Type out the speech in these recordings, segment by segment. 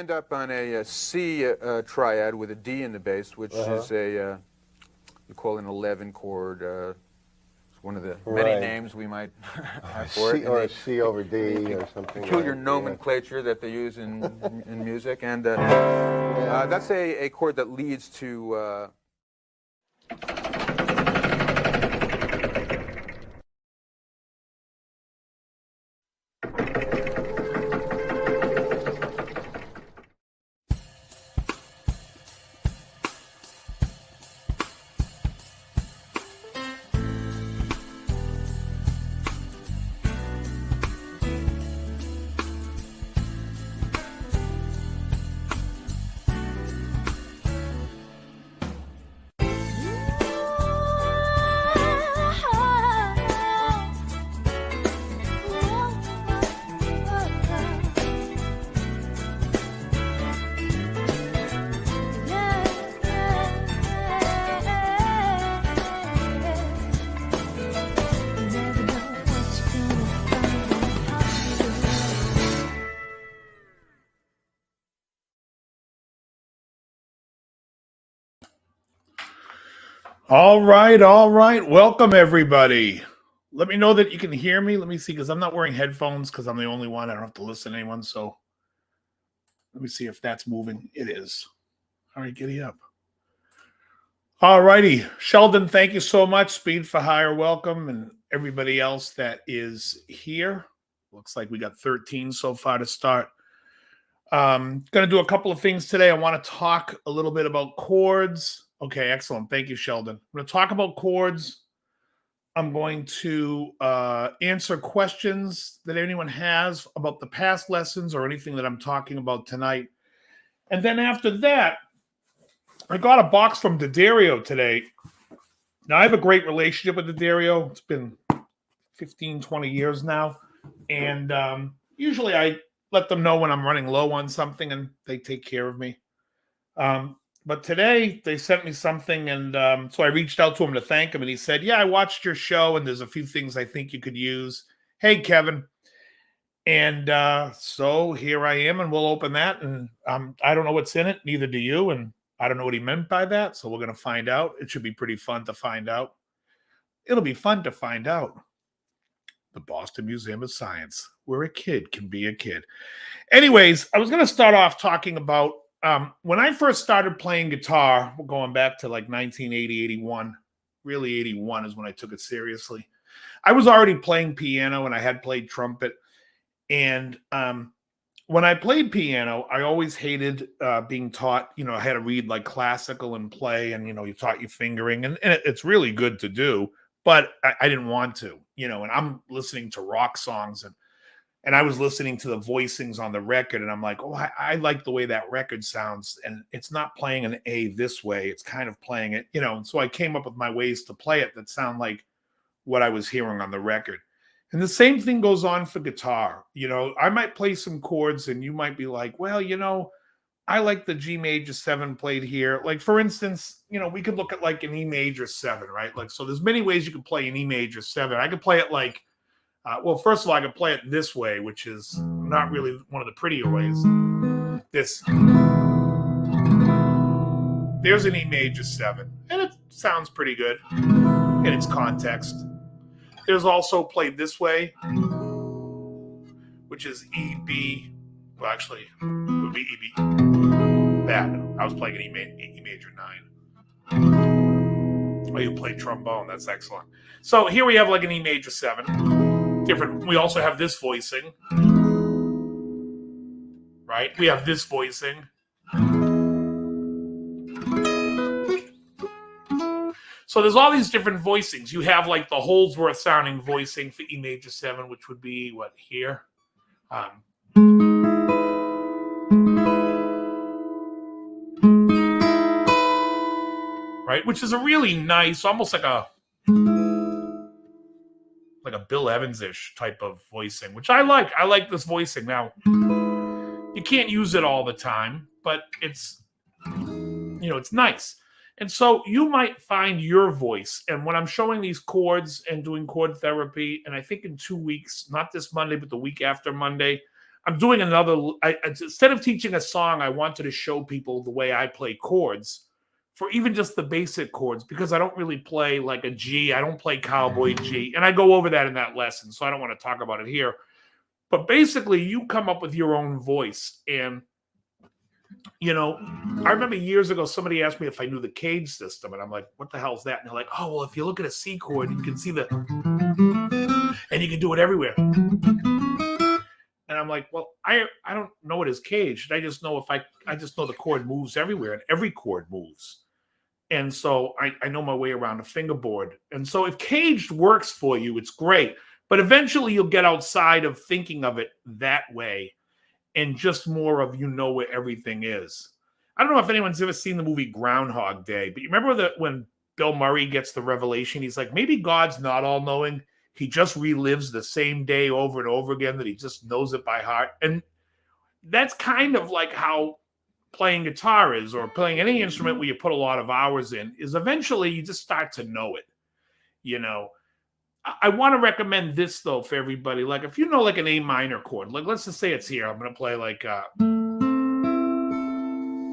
end up on a C triad with a D in the bass, which is a, you call an 11 chord. It's one of the many names we might have for it. Or a C over D or something. Peculiar nomenclature that they use in music. And that's a chord that leads to... All right. Welcome, everybody. Let me know that you can hear me. Let me see, because I'm not wearing headphones because I'm the only one. I don't have to listen to anyone. So let me see if that's moving. It is. All right, giddy up. All righty. Sheldon, thank you so much. Speed for Hire, welcome. And everybody else that is here. Looks like we got 13 so far to start. Going to do a couple of things today. I want to talk a little bit about chords. Okay, excellent. Thank you, Sheldon. I'm going to talk about chords. I'm going to answer questions that anyone has about the past lessons or anything that I'm talking about tonight. And then after that, I got a box from D'Addario today. Now, I have a great relationship with D'Addario. It's been 15, 20 years now. And usually I let them know when I'm running low on something, and they take care of me. But today they sent me something, and so I reached out to him to thank him, and he said, yeah, I watched your show, and there's a few things I think you could use. Hey, Kevin. And so here I am, and we'll open that, and I don't know what's in it, neither do you, and I don't know what he meant by that, so we're going to find out. It should be pretty fun to find out. It'll be fun to find out. The Boston Museum of Science, where a kid can be a kid. Anyways, I was going to start off talking about when I first started playing guitar, we're going back to like 1980, 81, really 81 is when I took it seriously. I was already playing piano and I had played trumpet. And when I played piano, I always hated being taught, I had to read like classical and play, and, you taught you fingering, and it's really good to do, but I didn't want to, and I'm listening to rock songs, and I was listening to the voicings on the record, and I'm like, oh, I like the way that record sounds, and it's not playing an A this way. It's kind of playing it, and so I came up with my ways to play it that sound like what I was hearing on the record. And the same thing goes on for guitar. I might play some chords, and you might be like, well, I like the G major 7 played here. Like, for instance, we could look at like an E major 7, right? Like, so there's many ways you can play an E major 7. I could play it like, well, first of all, I could play it this way, which is not really one of the prettier ways. This. There's an E major 7, and it sounds pretty good in its context. There's also played this way, which is E, B. Well, actually, it would be E, B. That. I was playing an E major 9. Oh, you played trombone. That's excellent. So here we have like an E major 7. Different. We also have this voicing, right? We have this voicing. So there's all these different voicings. You have like the Holdsworth sounding voicing for E major 7, which would be what here. Right, which is a really nice, almost like a Bill Evans-ish type of voicing, which I like. I like this voicing. Now, you can't use it all the time, but it's, it's nice. And so you might find your voice. And when I'm showing these chords and doing chord therapy, and I think in 2 weeks, not this Monday, but the week after Monday, I'm doing another. Instead of teaching a song, I wanted to show people the way I play chords for even just the basic chords, because I don't really play like a G. I don't play cowboy G. And I go over that in that lesson, so I don't want to talk about it here. But basically, you come up with your own voice. And, I remember years ago, somebody asked me if I knew the cage system. And I'm like, what the hell is that? And they're like, oh, well, if you look at a C chord, you can see and you can do it everywhere. And I'm like, well, I don't know it is caged. I just know I just know the chord moves everywhere, and every chord moves. And so I know my way around a fingerboard. And so if caged works for you, it's great. But eventually you'll get outside of thinking of it that way and just more of where everything is. I don't know if anyone's ever seen the movie Groundhog Day, but you remember that when Bill Murray gets the revelation, he's like, maybe God's not all-knowing. He just relives the same day over and over again, that he just knows it by heart. And that's kind of like how playing guitar is, or playing any instrument where you put a lot of hours in, is eventually you just start to know it. I want to recommend this, though, for everybody. Like, if you know like an A minor chord, like let's just say it's here. I'm going to play like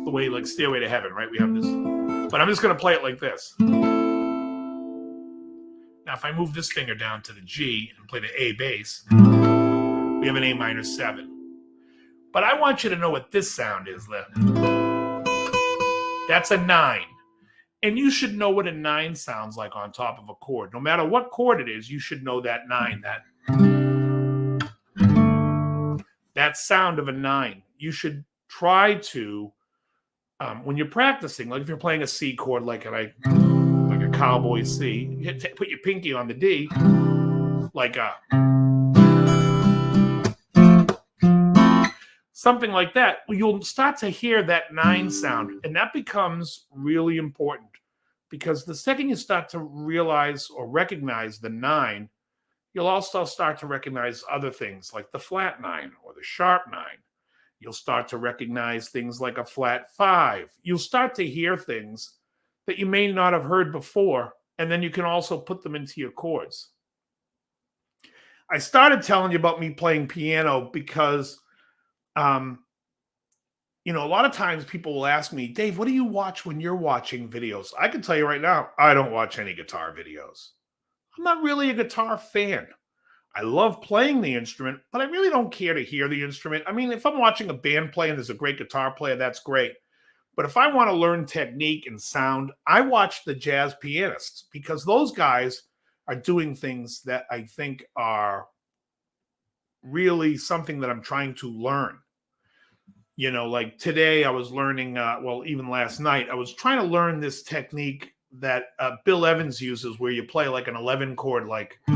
the way like Stairway to Heaven, right? We have this. But I'm just going to play it like this. Now, if I move this finger down to the G and play the A bass, we have an A minor 7. But I want you to know what this sound is. That's a 9. And you should know what a 9 sounds like on top of a chord. No matter what chord it is, you should know that 9, that sound of a 9. You should try to, when you're practicing, like if you're playing a C chord, like a cowboy C, put your pinky on the D, like something like that. You'll start to hear that 9 sound, and that becomes really important, because the second you start to realize or recognize the 9, you'll also start to recognize other things like the flat 9 or the sharp 9. You'll start to recognize things like a flat 5. You'll start to hear things that you may not have heard before, and then you can also put them into your chords. I started telling you about me playing piano because a lot of times people will ask me, Dave, what do you watch when you're watching videos? I can tell you right now, I don't watch any guitar videos. I'm not really a guitar fan. I love playing the instrument, but I really don't care to hear the instrument. I mean, if I'm watching a band play and there's a great guitar player, that's great. But if I want to learn technique and sound, I watch the jazz pianists, because those guys are doing things that I think are really something that I'm trying to learn. Like today I was learning, even last night, I was trying to learn this technique that Bill Evans uses, where you play like an 11 chord, like 2.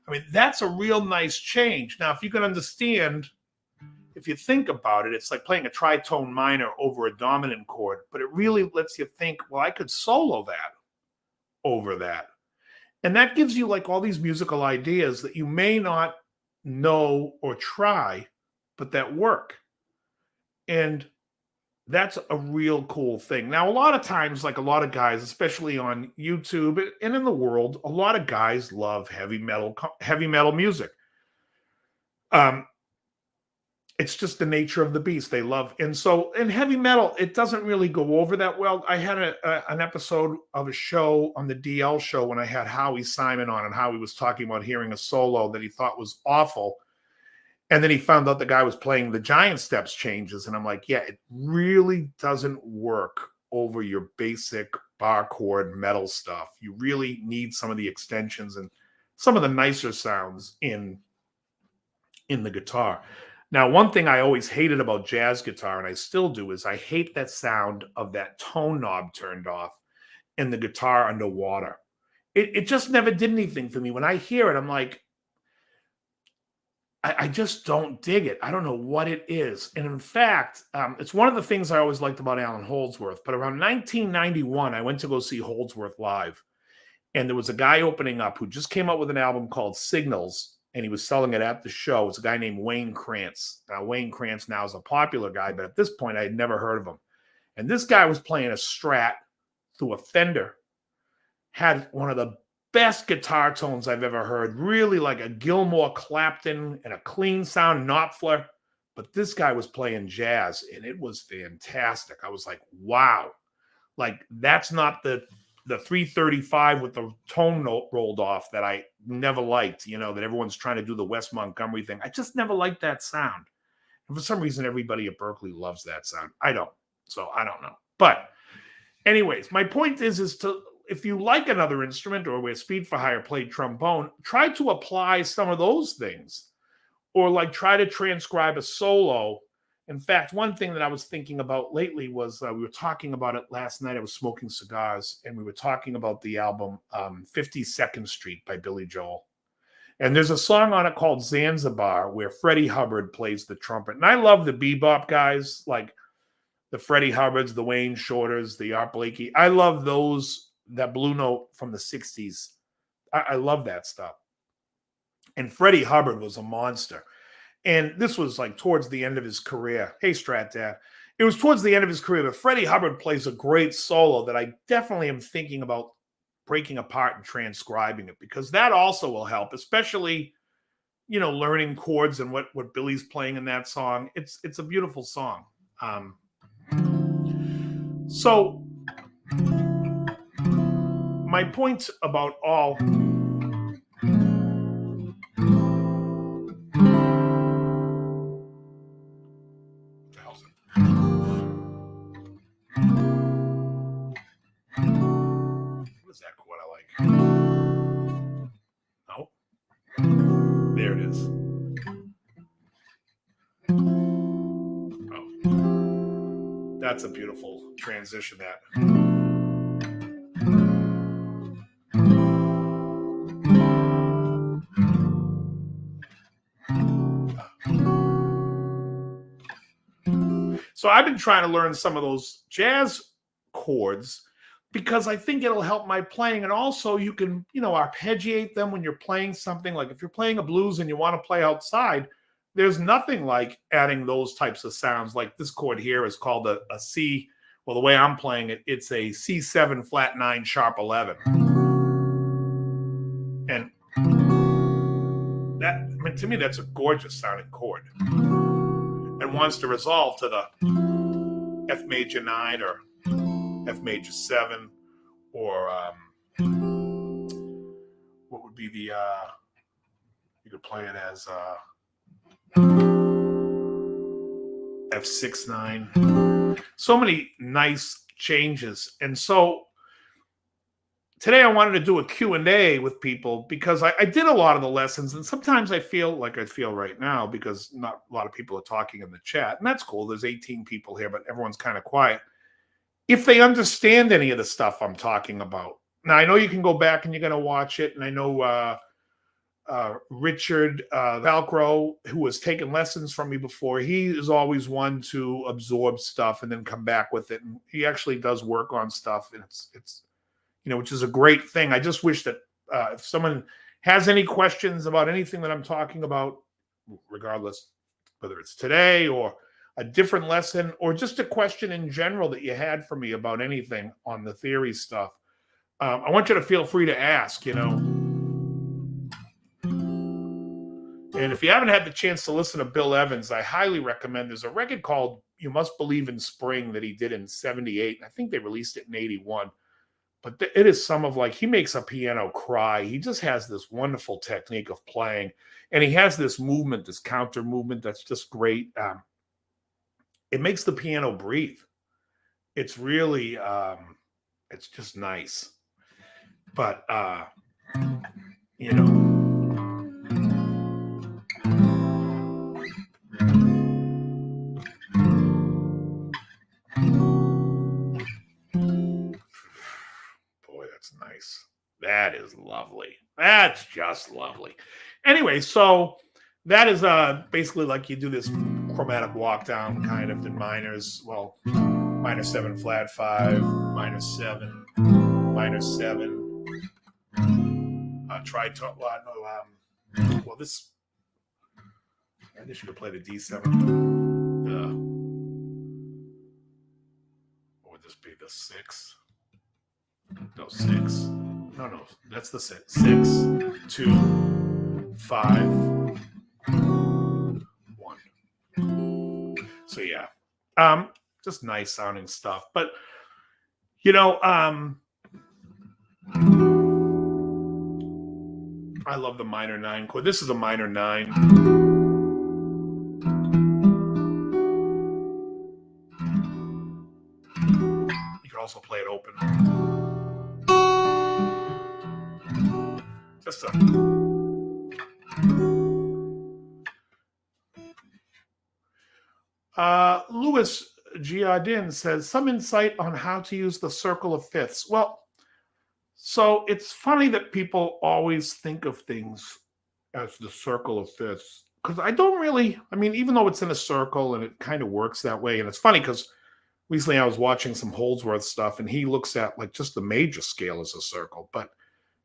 I mean, that's a real nice change. Now, if you can understand, if you think about it, it's like playing a tritone minor over a dominant chord, but it really lets you think, well, I could solo that over that. And that gives you like all these musical ideas that you may not know or try, but that work. And that's a real cool thing. Now, a lot of times, like a lot of guys, especially on YouTube and in the world, a lot of guys love heavy metal music. It's just the nature of the beast. They love. And so in heavy metal, it doesn't really go over that well. I had an episode of a show on the DL show when I had Howie Simon on, and Howie was talking about hearing a solo that he thought was awful. And then he found out the guy was playing the giant steps changes. And I'm like, yeah, it really doesn't work over your basic bar chord metal stuff. You really need some of the extensions and some of the nicer sounds in the guitar. Now, one thing I always hated about jazz guitar, and I still do, is I hate that sound of that tone knob turned off and the guitar underwater. It just never did anything for me. When I hear it, I'm like, I just don't dig it. I don't know what it is. And in fact, it's one of the things I always liked about Alan Holdsworth. But around 1991, I went to go see Holdsworth live. And there was a guy opening up who just came out with an album called Signals, and he was selling it at the show. It's a guy named Wayne Krantz. Now, Wayne Krantz now is a popular guy, but at this point, I had never heard of him. And this guy was playing a Strat through a Fender, had one of the best guitar tones I've ever heard. Really like a Gilmore Clapton and a clean sound Knopfler. But this guy was playing jazz and it was fantastic. I was like, wow. Like that's not the 335 with the tone note rolled off that I never liked, that everyone's trying to do the Wes Montgomery thing. I just never liked that sound. And for some reason, everybody at Berkeley loves that sound. I don't. So I don't know. But anyways, my point is to, if you like another instrument or where Speed for Hire played trombone, try to apply some of those things or like try to transcribe a solo. In fact, one thing that I was thinking about lately was we were talking about it last night. I was smoking cigars and we were talking about the album 52nd Street by Billy Joel. And there's a song on it called Zanzibar where Freddie Hubbard plays the trumpet. And I love the bebop guys, like the Freddie Hubbards, the Wayne Shorters, the Art Blakey. I love that Blue Note from the 60s. I love that stuff. And Freddie Hubbard was a monster. And this was like towards the end of his career. Hey, Strat Dad. It was towards the end of his career, but Freddie Hubbard plays a great solo that I definitely am thinking about breaking apart and transcribing it, because that also will help, especially, learning chords and what Billy's playing in that song. It's a beautiful song. So my point about all what is that chord I like? Oh, there it is. Oh, that's a beautiful transition. That. So I've been trying to learn some of those jazz chords because I think it'll help my playing. And also you can, arpeggiate them when you're playing something. Like if you're playing a blues and you want to play outside, there's nothing like adding those types of sounds. Like this chord here is called a C. Well, the way I'm playing it, it's a C7 flat 9 sharp 11. And that, to me, that's a gorgeous sounding chord. And wants to resolve to the F major 9 or F major 7 or what would be the you could play it as F6 9. So many nice changes. And so today I wanted to do a Q&A with people because I did a lot of the lessons, and sometimes I feel like I feel right now because not a lot of people are talking in the chat, and that's cool. There's 18 people here, but everyone's kind of quiet. If they understand any of the stuff I'm talking about. Now, I know you can go back and you're going to watch it, and I know Richard Valcro, who has taken lessons from me before, he is always one to absorb stuff and then come back with it, and he actually does work on stuff, and it's which is a great thing. I just wish that if someone has any questions about anything that I'm talking about, regardless whether it's today or a different lesson or just a question in general that you had for me about anything on the theory stuff, I want you to feel free to ask, And if you haven't had the chance to listen to Bill Evans, I highly recommend. There's a record called You Must Believe in Spring that he did in 78. I think they released it in 81. But it is some of he makes a piano cry. He just has this wonderful technique of playing. And he has this movement, this counter movement that's just great. It makes the piano breathe. It's really, it's just nice. But, that's nice. That is lovely. That's just lovely. Anyway, so that is basically like you do this chromatic walk down kind of in minors. Well, minor 7 flat 5, minor 7, minor 7. Try to well this I guess you could play the D7. What would this be? The 6? No, 6. No, that's the 6. 6, 2, 5, 1. So yeah, just nice sounding stuff. But you know, I love the minor 9 chord. This is a minor 9. You can also play it open. Just a Louis Giardin says, some insight on how to use the circle of fifths. Well, so it's funny that people always think of things as the circle of fifths, because I don't really, I mean, even though it's in a circle and it kind of works that way, and it's funny because recently I was watching some Holdsworth stuff and he looks at like just the major scale as a circle, but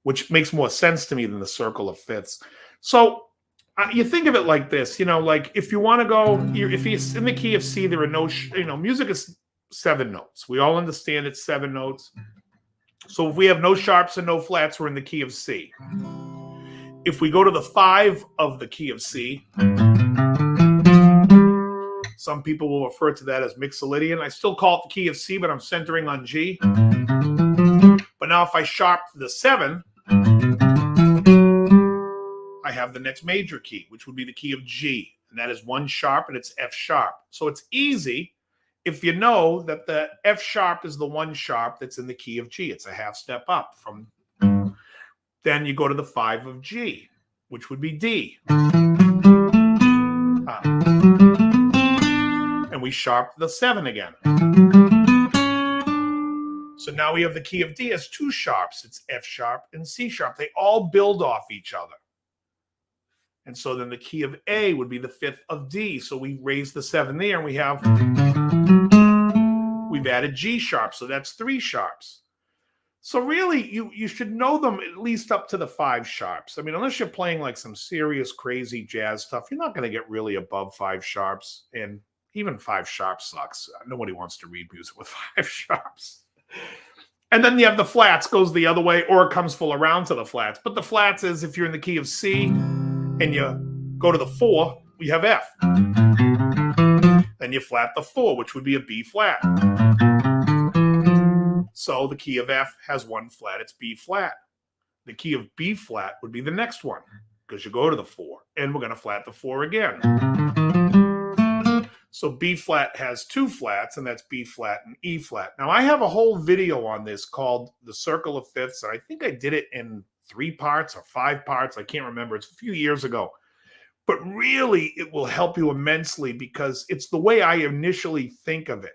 which makes more sense to me than the circle of fifths. So you think of it like this, like if you want to go, if he's in the key of C, there are no, music is 7 notes. We all understand it's 7 notes. So if we have no sharps and no flats, we're in the key of C. If we go to the 5 of the key of C, some people will refer to that as Mixolydian. I still call it the key of C, but I'm centering on G. But now if I sharp the 7, I have the next major key, which would be the key of G. And that is 1 sharp and it's F sharp. So it's easy if you know that the F sharp is the 1 sharp that's in the key of G. It's a half step up from. Then you go to the 5 of G, which would be D. And we sharp the 7 again. So now we have the key of D as 2 sharps. It's F sharp and C sharp. They all build off each other. And so then the key of A would be the 5th of D. So we raise the 7 there and we've added G sharp. So that's 3 sharps. So really, you should know them at least up to the 5 sharps. I mean, unless you're playing like some serious, crazy jazz stuff, you're not going to get really above 5 sharps. And even 5 sharps sucks. Nobody wants to read music with 5 sharps. And then you have the flats, goes the other way, or it comes full around to the flats. But the flats is if you're in the key of C and you go to the 4, we have F. Then you flat the 4, which would be a B flat. So the key of F has 1 flat, it's B flat. The key of B flat would be the next one, because you go to the 4, and we're going to flat the 4 again. So B flat has 2 flats, and that's B flat and E flat. Now, I have a whole video on this called The Circle of Fifths, and I think I did it in 3 parts or 5 parts. I can't remember. It's a few years ago. But really, it will help you immensely because it's the way I initially think of it,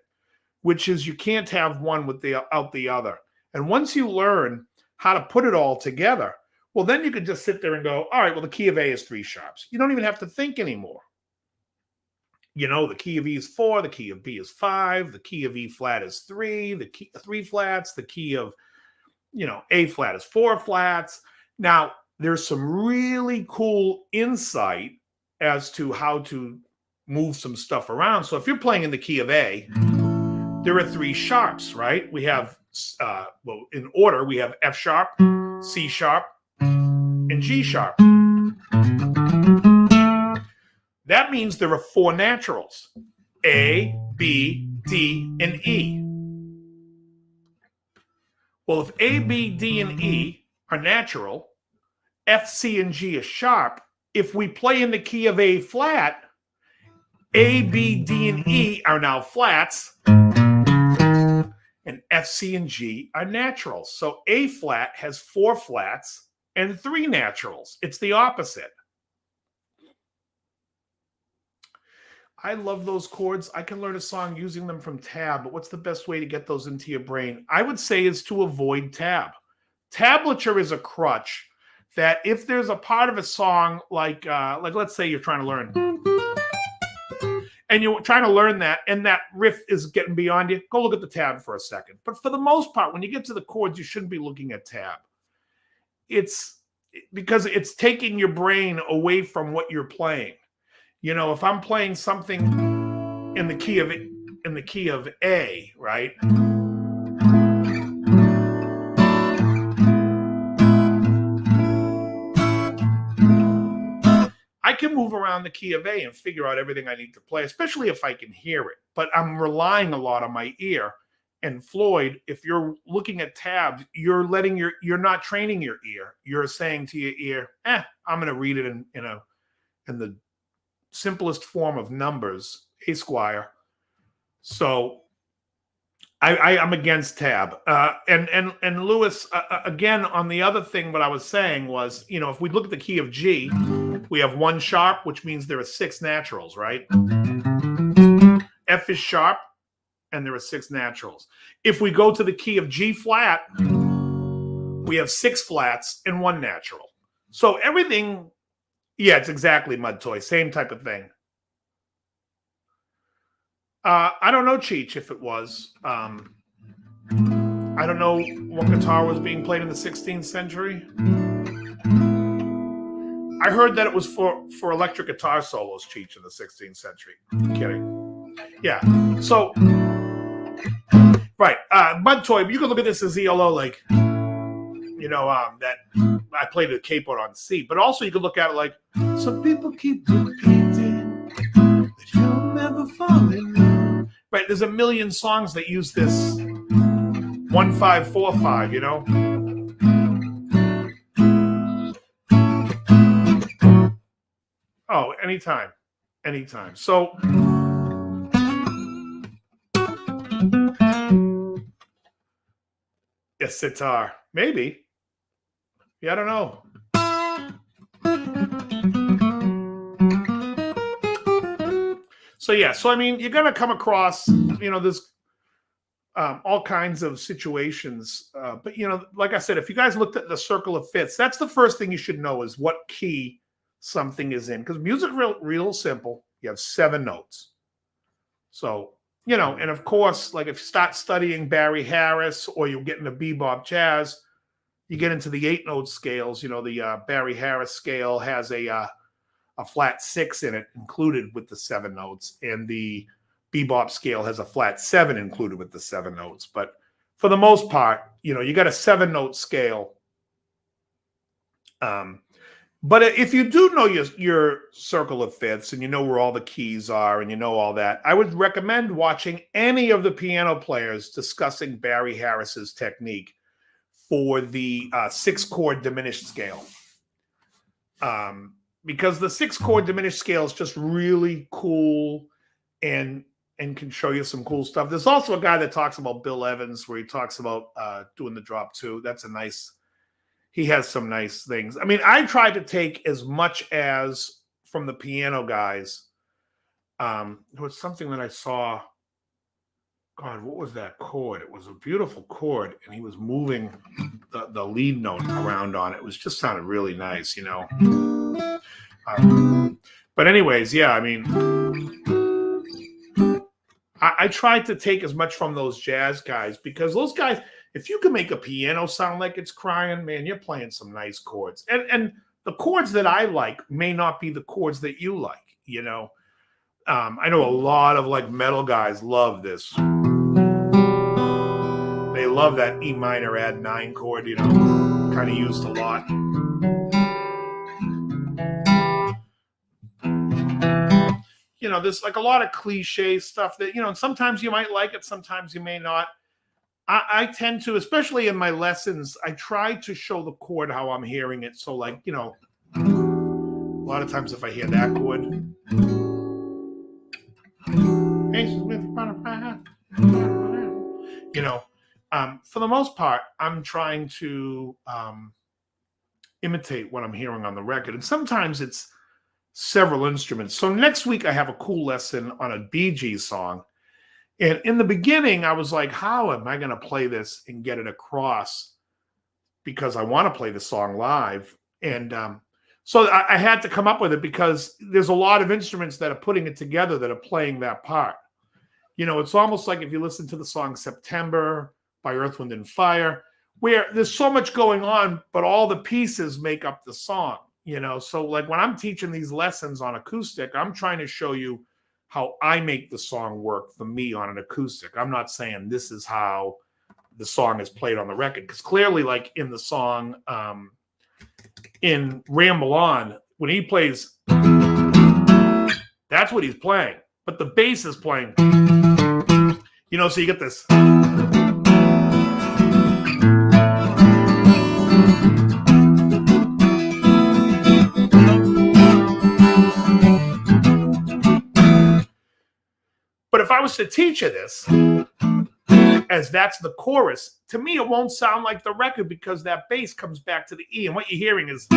which is you can't have one without the other. And once you learn how to put it all together, well, then you could just sit there and go, all right, well, the key of A is 3 sharps. You don't even have to think anymore. The key of E is 4, the key of B is 5, the key of E flat is 3, the key 3 flats, the key of, A flat is 4 flats. Now, there's some really cool insight as to how to move some stuff around. So if you're playing in the key of A, there are 3 sharps, right? We have, in order, we have F sharp, C sharp, and G sharp. That means there are 4 naturals, A, B, D, and E. Well, if A, B, D, and E are natural, F, C, and G is sharp. If we play in the key of A flat, A, B, D, and E are now flats, and F, C, and G are naturals. So A flat has 4 flats and 3 naturals. It's the opposite. I love those chords. I can learn a song using them from tab, but what's the best way to get those into your brain? I would say is to avoid tab. Tablature is a crutch that if there's a part of a song, like let's say you're trying to learn, and you're trying to learn that, and that riff is getting beyond you, go look at the tab for a second. But for the most part, when you get to the chords, you shouldn't be looking at tab. It's because it's taking your brain away from what you're playing. If I'm playing something in the key of A, right? can move around the key of A and figure out everything I need to play, especially if I can hear it. But I'm relying a lot on my ear. And Floyd, if you're looking at tabs, you're not training your ear. You're saying to your ear, I'm going to read it in the simplest form of numbers, A squire. So I'm against tab. And Lewis, again, on the other thing, what I was saying was, if we look at the key of G, we have 1 sharp, which means there are 6 naturals, right? F is sharp, and there are 6 naturals. If we go to the key of G flat, we have 6 flats and 1 natural. So everything, it's exactly Mud Toy, same type of thing. I don't know, Cheech, if it was. I don't know what guitar was being played in the 16th century. I heard that it was for electric guitar solos, Cheech, in the 16th century. I'm kidding. Yeah. So, right. Mud Toy, you can look at this as ELO, like, that I played a capo on C. But also you can look at it like, some people keep repeating that you'll never fall in love. Right, there's a million songs that use this 1-5-4-5, Oh, anytime. So, yes, sitar. Maybe. Yeah, I don't know. So I mean, you're gonna come across, there's all kinds of situations. But like I said, if you guys looked at the circle of fifths, that's the first thing you should know is what key something is in. Because music real simple. You have 7 notes. So and of course, like if you start studying Barry Harris or you'll get into bebop jazz, you get into the 8-note scales. The Barry Harris scale has a flat 6 in it included with the 7 notes, and the bebop scale has a flat 7 included with the 7 notes. But for the most part, you got a 7-note scale. But if you do know your circle of fifths and you know where all the keys are and you know all that, I would recommend watching any of the piano players discussing Barry Harris's technique for the 6-chord diminished scale. Because the 6-chord diminished scale is just really cool and can show you some cool stuff. There's also a guy that talks about Bill Evans where he talks about doing the drop 2. He has some nice things. I mean, I tried to take as much as from the piano guys. There was something that I saw. God, what was that chord? It was a beautiful chord, and he was moving the lead note around on it. It was just sounded really nice, But anyways, yeah, I mean, I tried to take as much from those jazz guys because those guys, if you can make a piano sound like it's crying, man, you're playing some nice chords. And the chords that I like may not be the chords that you like, I know a lot of like metal guys love this. They love that E minor add 9 chord, kind of used a lot. There's like a lot of cliche stuff that, sometimes you might like it, sometimes you may not. I tend to, especially in my lessons, I try to show the chord how I'm hearing it. So like, a lot of times if I hear that chord, for the most part, I'm trying to imitate what I'm hearing on the record. And sometimes it's several instruments. So next week I have a cool lesson on a Bee Gees song. And in the beginning, I was like, how am I going to play this and get it across? Because I want to play the song live. And so I had to come up with it because there's a lot of instruments that are putting it together that are playing that part. It's almost like if you listen to the song September by Earth, Wind, and Fire, where there's so much going on, but all the pieces make up the song. So like when I'm teaching these lessons on acoustic, I'm trying to show you how I make the song work for me on an acoustic. I'm not saying this is how the song is played on the record, because clearly, like in the song in Ramble On, when he plays, That's what he's playing. But the bass is playing. You know, so you get this. But if I was to teach you this, as that's the chorus, to me it won't sound like the record because that bass comes back to the E. And what you're hearing is,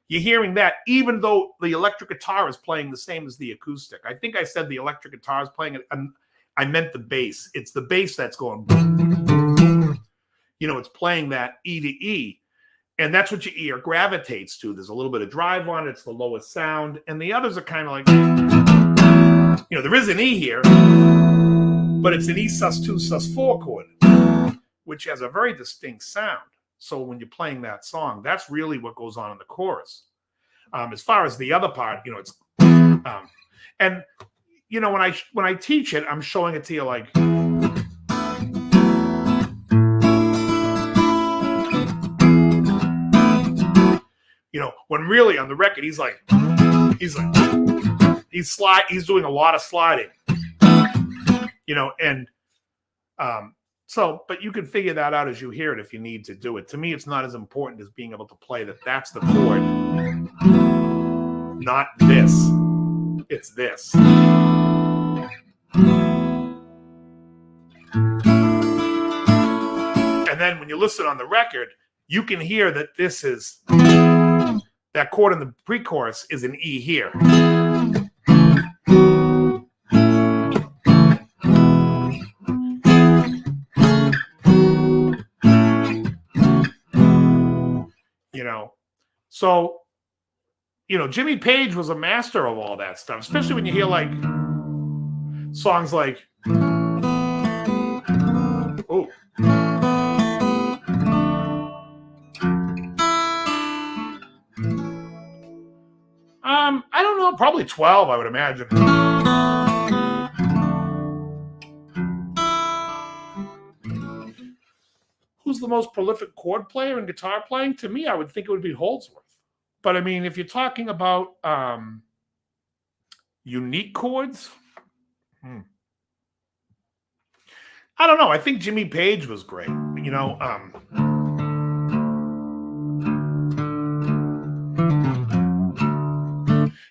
you're hearing that even though the electric guitar is playing the same as the acoustic. I think I said the electric guitar is playing it. I meant the bass. It's the bass that's going, you know, it's playing that E to E. And that's what your ear gravitates to. There's a little bit of drive on it. It's the lowest sound. And the others are kind of like, you know, there is an E here, but it's an E sus2 sus4 chord, which has a very distinct sound. So when you're playing that song, that's really what goes on in the chorus. As far as the other part, you know, it's and you know, when I teach it, I'm showing it to you like, you know, when really on the record he's doing a lot of sliding, you know, and so, but you can figure that out as you hear it if you need to do it. To me, it's not as important as being able to play that. That's the chord, not this. It's this. And then when you listen on the record, you can hear that this is, that chord in the pre-chorus is an E here. You know, so, you know, Jimmy Page was a master of all that stuff, especially when you hear like songs like, oh, I don't know, probably 12, I would imagine. Who's the most prolific chord player and guitar playing? To me, I would think it would be Holdsworth. But I mean, if you're talking about unique chords, I don't know. I think Jimmy Page was great. You know,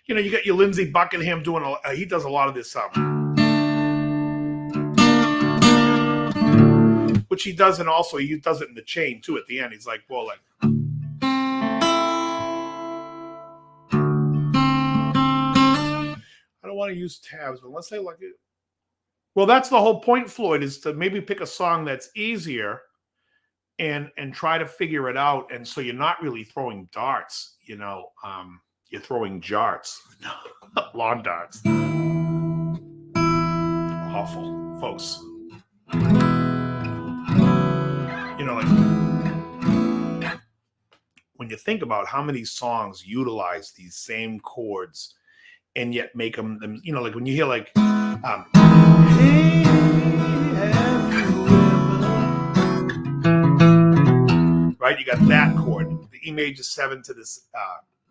you know, you got your Lindsey Buckingham doing. He does a lot of this which he does, and also he does it in the chain too. At the end, he's like, well, like. I don't want to use tabs, but let's say like it. Well, that's the whole point, Floyd, is to maybe pick a song that's easier and try to figure it out. And so you're not really throwing darts, you know, you're throwing jarts, lawn darts. Awful, folks. You know, like when you think about how many songs utilize these same chords and yet make them, you know, like when you hear like, hey, have you ever, right? You got that chord, the E major 7 to this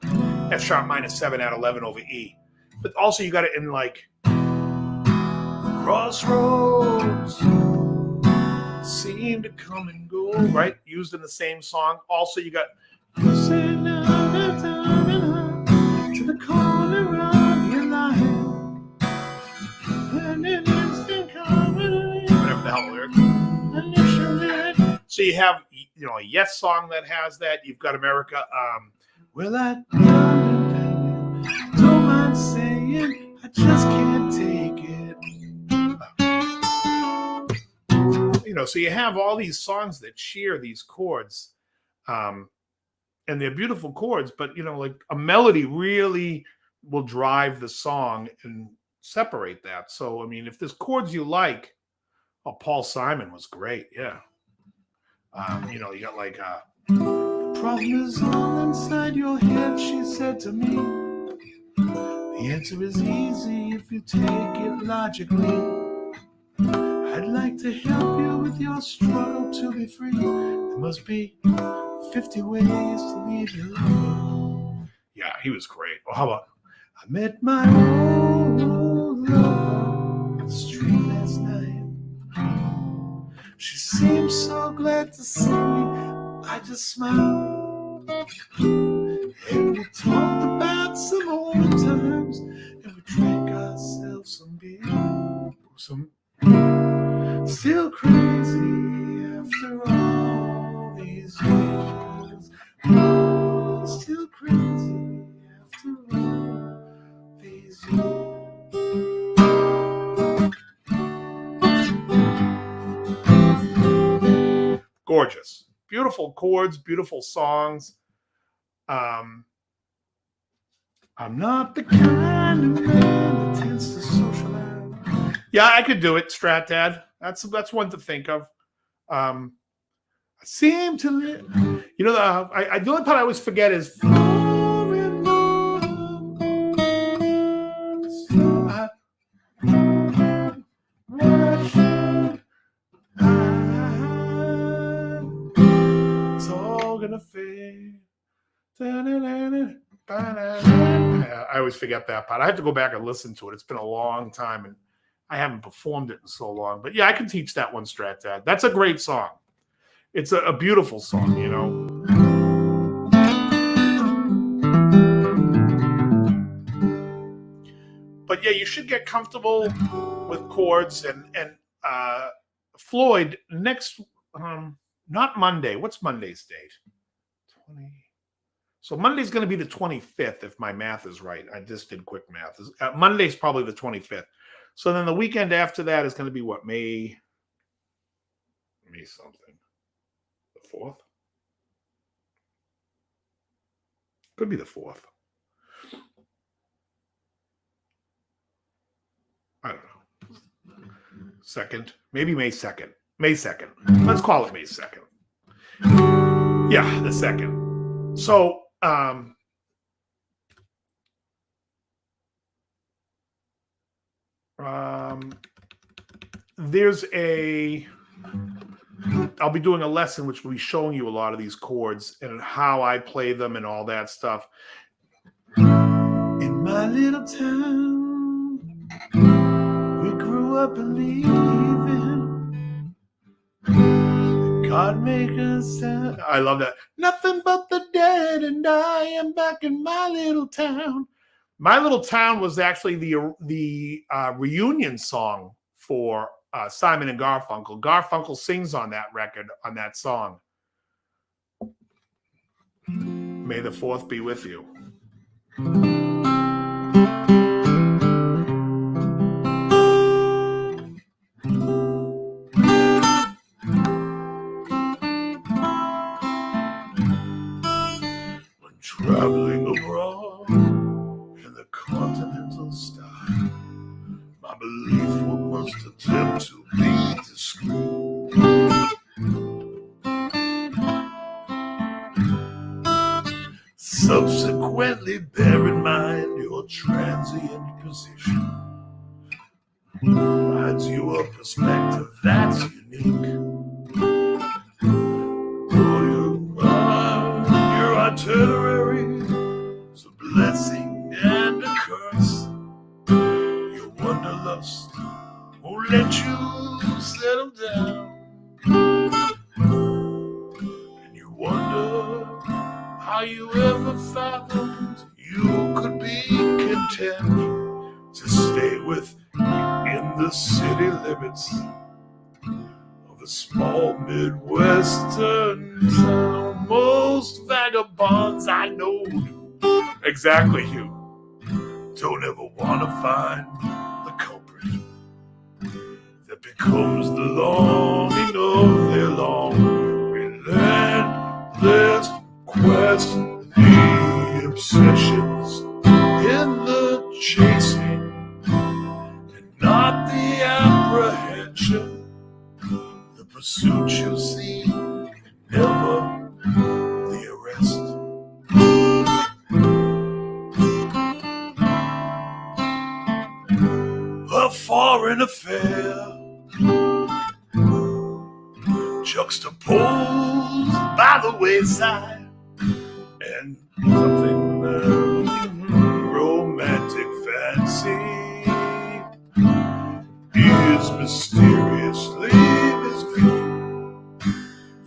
F sharp minor 7 at 11 over E. But also you got it in like crossroads seem to come and go, right? Used in the same song. Also you got to the corner of your life. Whatever the hell lyric. So you have, you know, a Yes song that has that. You've got America. Well, I don't mind saying I just can't take it. You know, so you have all these songs that share these chords, and they're beautiful chords. But you know, like a melody really will drive the song and separate that. So I mean, if there's chords you like, oh, Paul Simon was great. Yeah. You know, you got like the problem is all inside your head, she said to me. The answer is easy if you take it logically. I'd like to help you with your struggle to be free. There must be 50 ways to leave your love. Yeah, he was great. Well, how about I met my old love on the street last night. She seemed so glad to see me. I just smiled. And we talked about some old times. And we drank ourselves some beer. Still crazy after all these years. Still crazy after all these years. Gorgeous. Beautiful chords, beautiful songs. I'm not the kind of man that tends to socialize. Yeah, I could do it, Strat Dad. That's one to think of. I seem to live. You know, the only part I always forget is. It's all gonna fade. I always forget that part. I have to go back and listen to it. It's been a long time, and I haven't performed it in so long. But yeah, I can teach that one, Strat Dad. That's a great song. It's a beautiful song, you know. But yeah, you should get comfortable with chords and Floyd next. Not Monday. What's Monday's date? 20. So Monday's going to be the 25th, if my math is right. I just did quick math. Monday's probably the 25th. So then the weekend after that is going to be what? May something. The 4th? Could be the 4th. I don't know. 2nd. Maybe May 2nd. May 2nd. Let's call it May 2nd. Yeah, the 2nd. So, I'll be doing a lesson which will be showing you a lot of these chords and how I play them and all that stuff. In my little town, we grew up believing God make us sound. I love that. Nothing but the dead, and I am back in my little town. My Little Town was actually the reunion song for Simon and Garfunkel. Garfunkel sings on that record, on that song. May the 4th be with you. When traveling abroad in the continental style, my belief must attempt to be discreet. Subsequently, bear in mind your transient position. Provides you a perspective that's unique. Your itinerary is a blessing and a curse. Your wanderlust won't let you settle down. And you wonder how you ever fathomed you could be content to stay within the city limits of a small Midwestern town. Most vagabonds I know exactly, Hugh, don't ever want to find the culprit that becomes the longing of their long, relentless quest. The obsessions in the chasing and not the apprehension. The pursuit you see and never the arrest. A foreign affair juxtaposed by the wayside, and something romantic see is mysteriously miscued,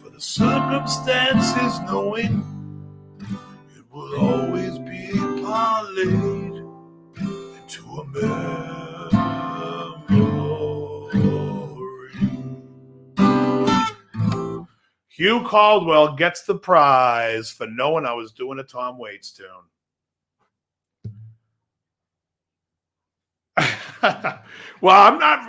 for the circumstances knowing it will always be parlayed into a memory. Hugh Caldwell gets the prize for knowing I was doing a Tom Waits tune. Well, I'm not.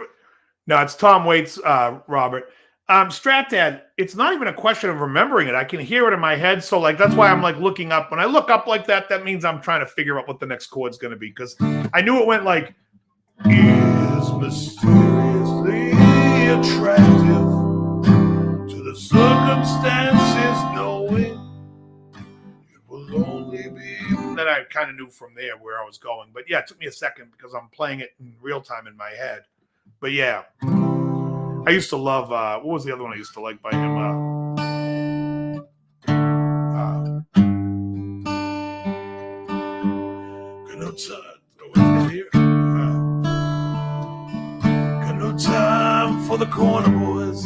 No, it's Tom Waits, Robert. Strat Dad, it's not even a question of remembering it. I can hear it in my head. So, like, that's why I'm like looking up. When I look up like that, that means I'm trying to figure out what the next chord's going to be. Because I knew it went like, is mysteriously attractive to the circumstances knowing it will only be. Then I kind of knew from there where I was going. But yeah, it took me a second because I'm playing it in real time in my head. But yeah, I used to love, what was the other one I used to like by him? Got no time for the corner boys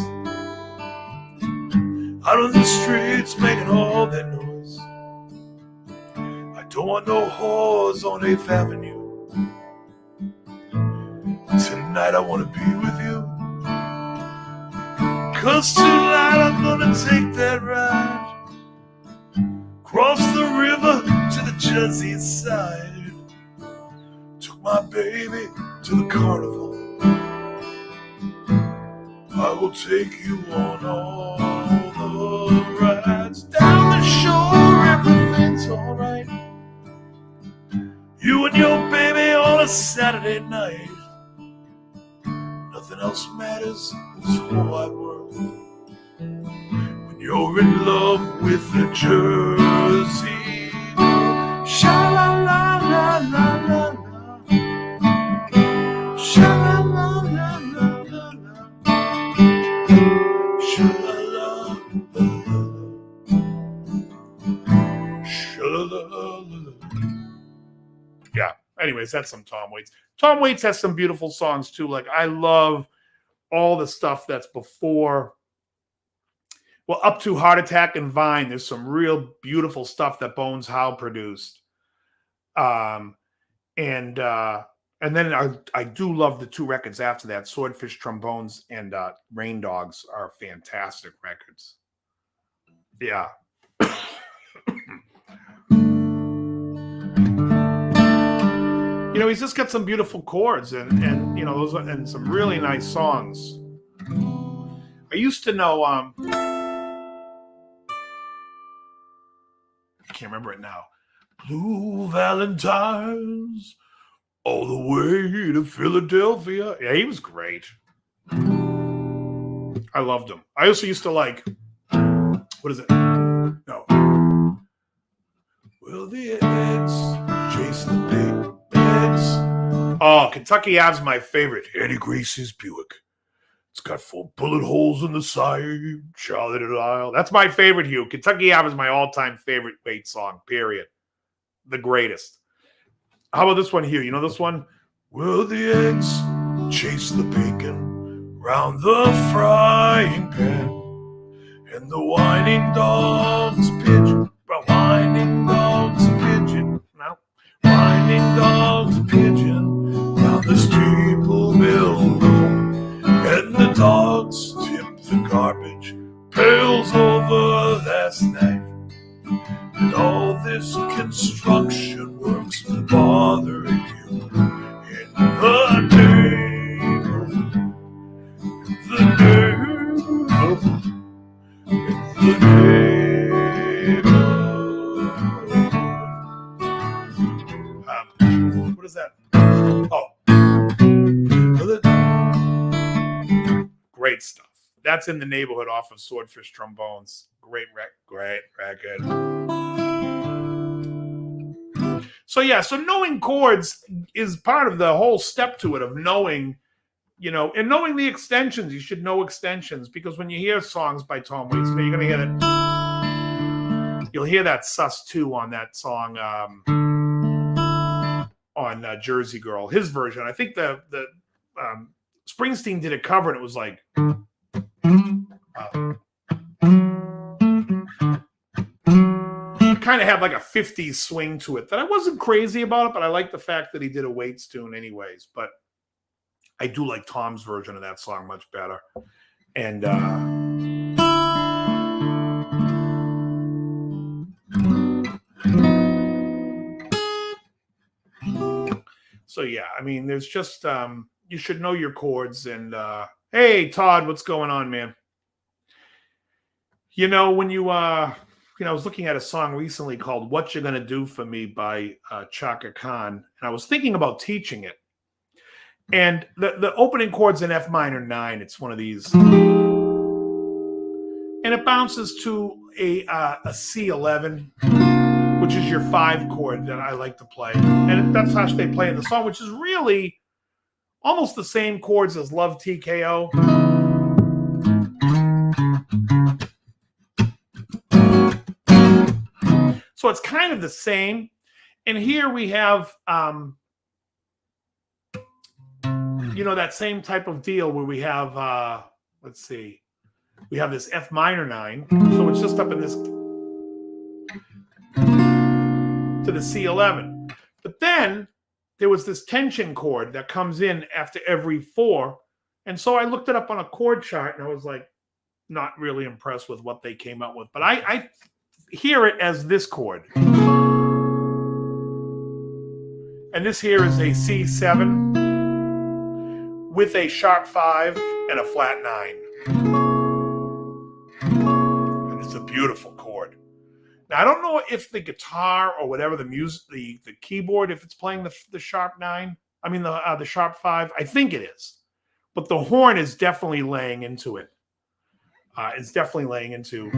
out on the streets making all that noise. I don't want no whores on 8th Avenue. Tonight I want to be with you, 'cause tonight I'm gonna take that ride across the river to the Jersey side. Took my baby to the carnival. I will take you on all the rides down the shore. Everything's alright. You and your baby on a Saturday night. Nothing else matters in this whole wide world when you're in love with the Jersey girl. Sha-la-la-la-la-la-la. Sha-la-la-la-la-la-la. Sha-la-la-la-la-la. Sha-la-la-la-la. Yeah. Anyways, that's some Tom Waits. Tom Waits has some beautiful songs too. Like, I love all the stuff that's before, well, up to Heart Attack and Vine. There's some real beautiful stuff that Bones Howe produced. And then I do love the two records after that. Swordfish Trombones and Rain Dogs are fantastic records. Yeah. You know, he's just got some beautiful chords and you know, those and some really nice songs. I used to know I can't remember it now. Blue Valentines all the way to Philadelphia. Yeah, he was great. I loved him. I also used to like, what is it? No. Will the eggs chase the big eggs? Oh, Kentucky Ave's my favorite. Annie Gracie's Buick. It's got 4 bullet holes in the side. Charlotte and Isle. That's my favorite, Hugh. Kentucky Ave is my all-time favorite Waits song, period. The greatest. How about this one here? You know this one? Will the eggs chase the bacon round the frying pan? And the whining dogs pigeon. Whining dogs pigeon. No. Whining dogs pigeon round the steeple mill road. And the dogs tip the garbage pails over last night. And all this construction work's been bothering you in the neighborhood. The neighborhood. The neighborhood. What is that? Oh. Great stuff. That's In the Neighborhood off of Swordfish Trombones. Great record. So yeah, so knowing chords is part of the whole step to it of knowing, you know, and knowing the extensions. You should know extensions because when you hear songs by Tom Waits, you know, you're gonna hear that. You'll hear that sus2 on that song, on Jersey Girl, his version. I think the Springsteen did a cover, and it was like. Kind of had like a 50s swing to it that I wasn't crazy about it, but I like the fact that he did a Waits tune anyways. But I do like Tom's version of that song much better. And so yeah, I mean, there's just you should know your chords. And hey, Todd, what's going on, man? You know, when you I was looking at a song recently called "What You Gonna Do for Me" by Chaka Khan, and I was thinking about teaching it. And the opening chord's in F minor 9. It's one of these, and it bounces to a C11, which is your 5 chord that I like to play, and that's how they play in the song, which is really almost the same chords as "Love TKO." So it's kind of the same. And here we have, that same type of deal where we have, let's see, we have this F minor 9. So it's just up in this to the C11. But then there was this tension chord that comes in after every 4. And so I looked it up on a chord chart, and I was like, not really impressed with what they came up with. But I hear it as this chord. And this here is a C7 with a sharp 5 and a flat 9. And it's a beautiful chord. Now, I don't know if the guitar or whatever the music, the keyboard, if it's playing the sharp 9, I mean the sharp 5, I think it is. But the horn is definitely laying into it. It's definitely laying into...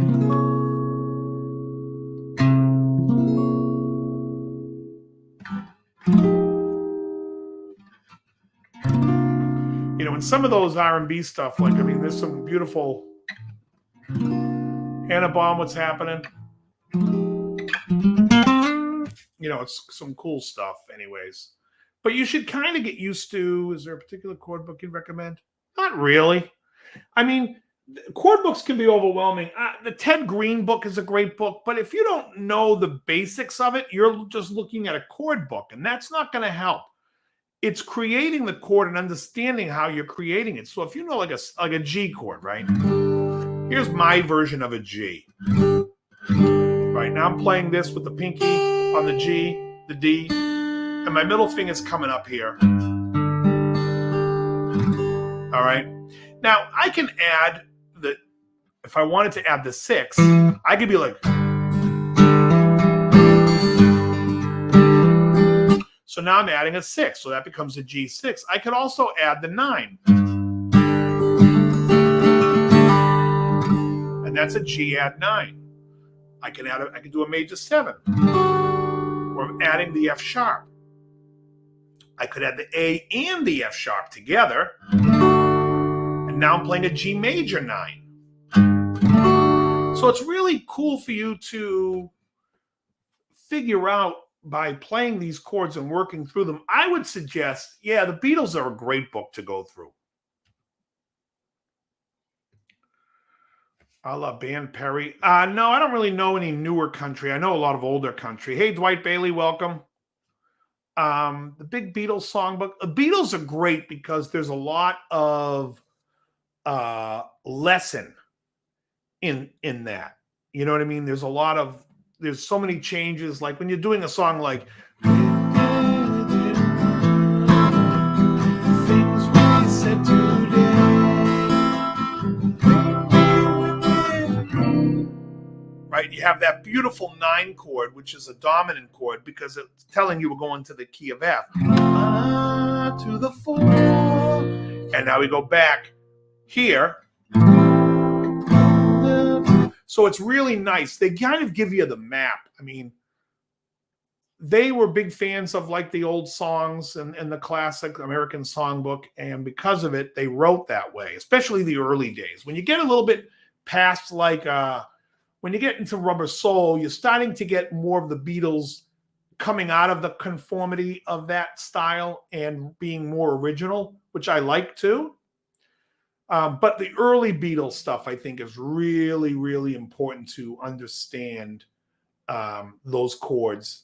And some of those R&B stuff, like, I mean, there's some beautiful Hannah Baum, what's happening? It's some cool stuff anyways. But you should kind of get used to, is there a particular chord book you'd recommend? Not really. I mean, chord books can be overwhelming. The Ted Green book is a great book, but if you don't know the basics of it, you're just looking at a chord book, and that's not going to help. It's creating the chord and understanding how you're creating it. So if you know like a G chord, right? Here's my version of a G. Right now I'm playing this with the pinky on the G, the D, and my middle finger's coming up here. All right. Now I can add if I wanted to add the 6, I could be like. So now I'm adding a 6, so that becomes a G6. I could also add the 9. And that's a G add 9. I can do a major 7. Or I'm adding the F sharp. I could add the A and the F sharp together. And now I'm playing a G major 9. So it's really cool for you to figure out by playing these chords and working through them. I would suggest, the Beatles are a great book to go through. I love Band Perry. No, I don't really know any newer country. I know a lot of older country. Hey, Dwight Bailey, welcome. The big Beatles songbook. The Beatles are great because there's a lot of lesson in that. You know what I mean? There's so many changes. Like when you're doing a song like Things We Said Today, right? You have that beautiful 9 chord, which is a dominant chord because it's telling you we're going to the key of F. To the 4. And now we go back here. So it's really nice. They kind of give you the map. I mean, they were big fans of like the old songs and the classic American songbook. And because of it, they wrote that way, especially the early days. When you get a little bit past like, when you get into Rubber Soul, you're starting to get more of the Beatles coming out of the conformity of that style and being more original, which I like too. But the early Beatles stuff, I think, is really, really important to understand those chords.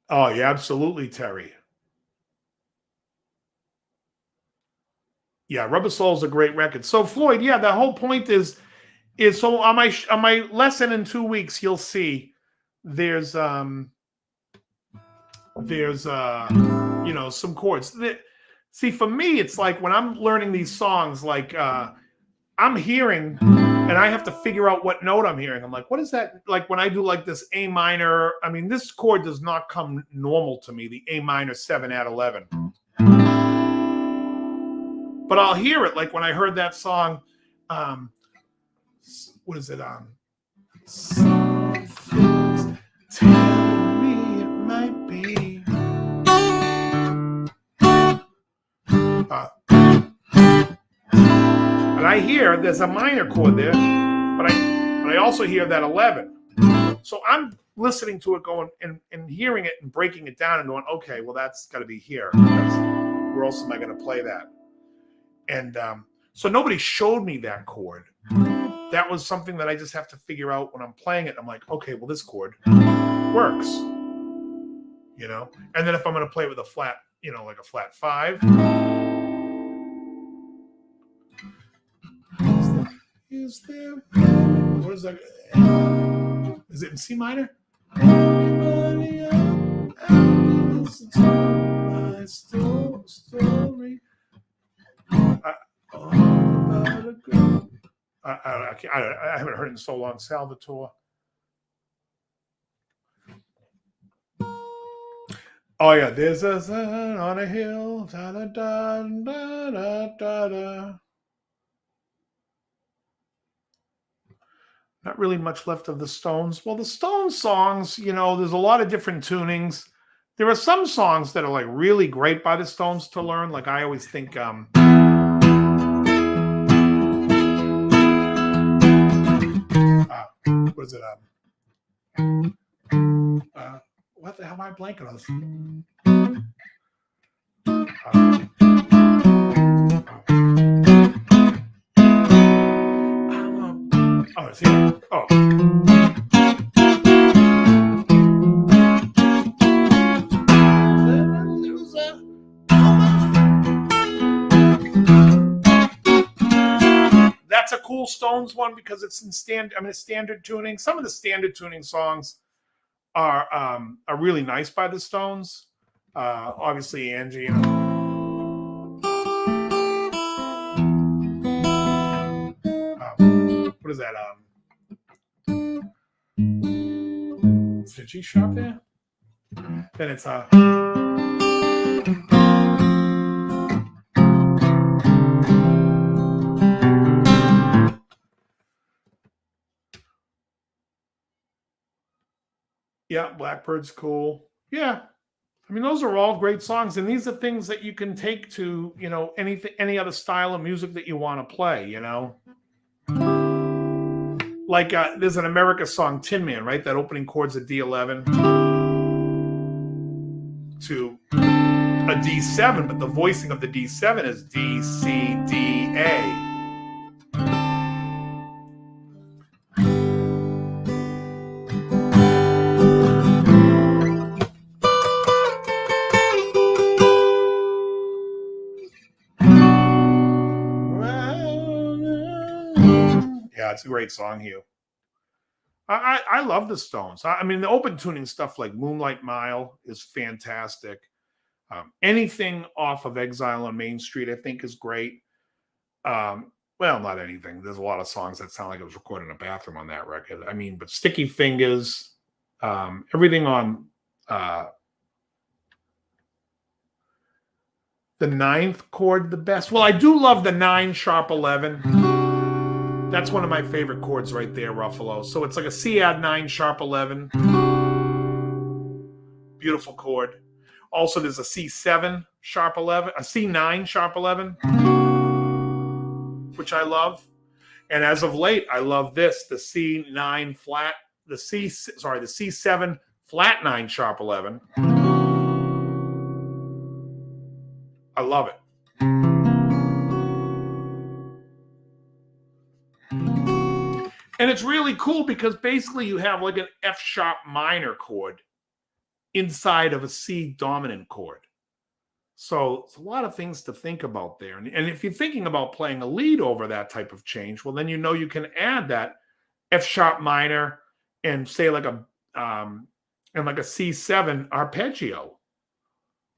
Oh, yeah, absolutely, Terry. Yeah, Rubber Soul is a great record. So Floyd, yeah, the whole point is so on my lesson in 2 weeks, you'll see there's some chords. See, for me, it's like when I'm learning these songs, like I'm hearing and I have to figure out what note I'm hearing. I'm like, what is that? Like when I do like this A minor, I mean, this chord does not come normal to me, the A minor 7 at 11. But I'll hear it like when I heard that song, what is it? Something's telling me it might be. And I hear there's a minor chord there, but I also hear that 11. So I'm listening to it going and hearing it and breaking it down and going, okay, well, that's got to be here. Where else am I going to play that? And so nobody showed me that chord. That was something that I just have to figure out when I'm playing it. I'm like, okay, well, this chord works, And then if I'm going to play with a flat, like a flat 5. Is there? What is that? Is it in C minor? Listen to my story. I haven't heard it in so long. Salvatore. Oh yeah, there's a sun on a hill. Da, da, da, da, da, da, da. Not really much left of the Stones. Well, the Stones songs, there's a lot of different tunings. There are some songs that are like really great by the Stones to learn. Like I always think, what is it? What the hell am I blanking on this? Oh, it's here. Oh. That's a cool Stones one because it's in standard tuning. Some of the standard tuning songs are really nice by the Stones. Obviously, Angie, what is that? Is it a G sharp there? Then it's yeah, Blackbird's cool. Yeah. I mean, those are all great songs, and these are things that you can take to, any other style of music that you want to play, Like there's an America song, Tin Man, right? That opening chord's a D11 to a D7, but the voicing of the D7 is D, C, D, A. Yeah, it's a great song, Hugh. I love the Stones. I mean, the open tuning stuff like Moonlight Mile is fantastic. Anything off of Exile on Main Street, I think, is great. Well, not anything. There's a lot of songs that sound like it was recorded in a bathroom on that record. I mean, but Sticky Fingers, everything on the 9th chord, the best. Well, I do love the 9 sharp 11. That's one of my favorite chords right there, Ruffalo. So it's like a C add 9 sharp 11. Beautiful chord. Also, there's a C7 sharp 11, a C9 sharp 11, which I love. And as of late, I love this, the C9 flat, the C7 flat 9 sharp 11. I love it. And it's really cool because basically you have like an F sharp minor chord inside of a C dominant chord. So it's a lot of things to think about there. And if you're thinking about playing a lead over that type of change, well, then you know you can add that F sharp minor and say like a C7 arpeggio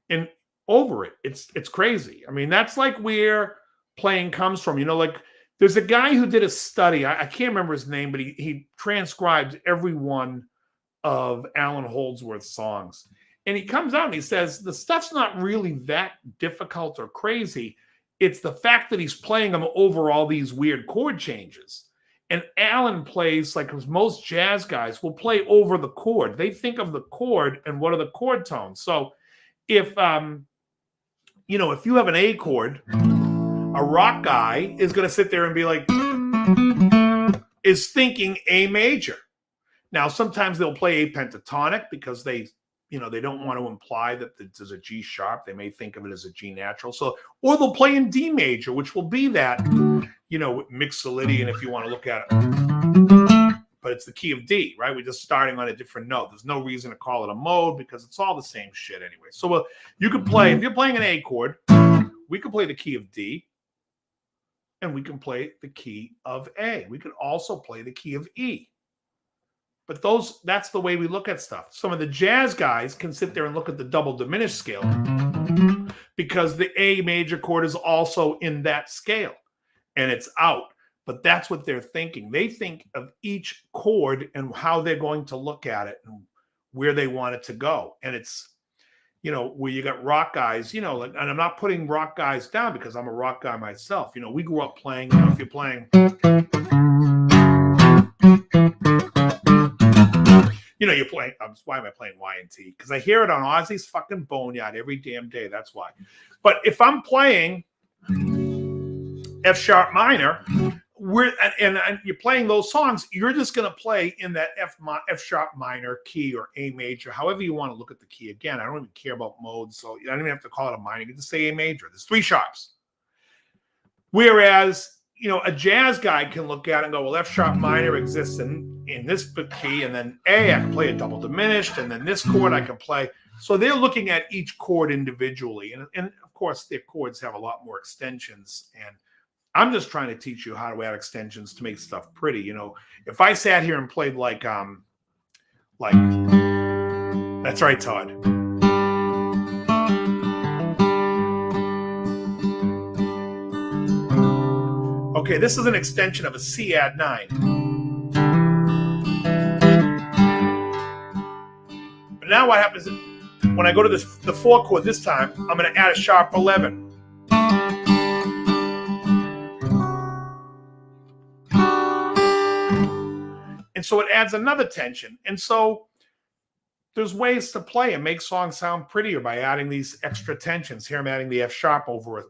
and over it. It's crazy. I mean, that's like where playing comes from. You know, like there's a guy who did a study. I can't remember his name, but he transcribed every one of Alan Holdsworth's songs. And he comes out and he says, the stuff's not really that difficult or crazy. It's the fact that he's playing them over all these weird chord changes. And Alan plays, like most jazz guys will play over the chord. They think of the chord and what are the chord tones. So if you have an A chord, a rock guy is going to sit there and be like, is thinking A major. Now, sometimes they'll play a pentatonic because they don't want to imply that there's a G sharp. They may think of it as a G natural. So, or they'll play in D major, which will be that, Mixolydian if you want to look at it. But it's the key of D, right? We're just starting on a different note. There's no reason to call it a mode because it's all the same shit anyway. So you could play, if you're playing an A chord, we could play the key of D and we can play the key of A. We could also play the key of E. But that's the way we look at stuff. Some of the jazz guys can sit there and look at the double diminished scale because the A major chord is also in that scale and it's out. But that's what they're thinking. They think of each chord and how they're going to look at it and where they want it to go. And it's, where you got rock guys, and I'm not putting rock guys down because I'm a rock guy myself. We grew up playing, if you're playing, you're playing, why am I playing Y and T? Because I hear it on Ozzy's fucking Boneyard every damn day. That's why. But if I'm playing F sharp minor, and you're playing those songs, you're just going to play in that F sharp minor key or A major, however you want to look at the key. Again, I don't even care about modes, so I don't even have to call it a minor. You can just say A major. There's 3 sharps. Whereas, a jazz guy can look at it and go, well, F sharp minor exists in this key, and then A, I can play a double diminished, and then this chord I can play. So they're looking at each chord individually. And of course, their chords have a lot more extensions. And I'm just trying to teach you how to add extensions to make stuff pretty. If I sat here and played like that's right, Todd. Okay, this is an extension of a C add 9. But now what happens is when I go to the 4 chord this time, I'm going to add a sharp 11. And so it adds another tension. And so there's ways to play and make songs sound prettier by adding these extra tensions. Here I'm adding the F sharp over it.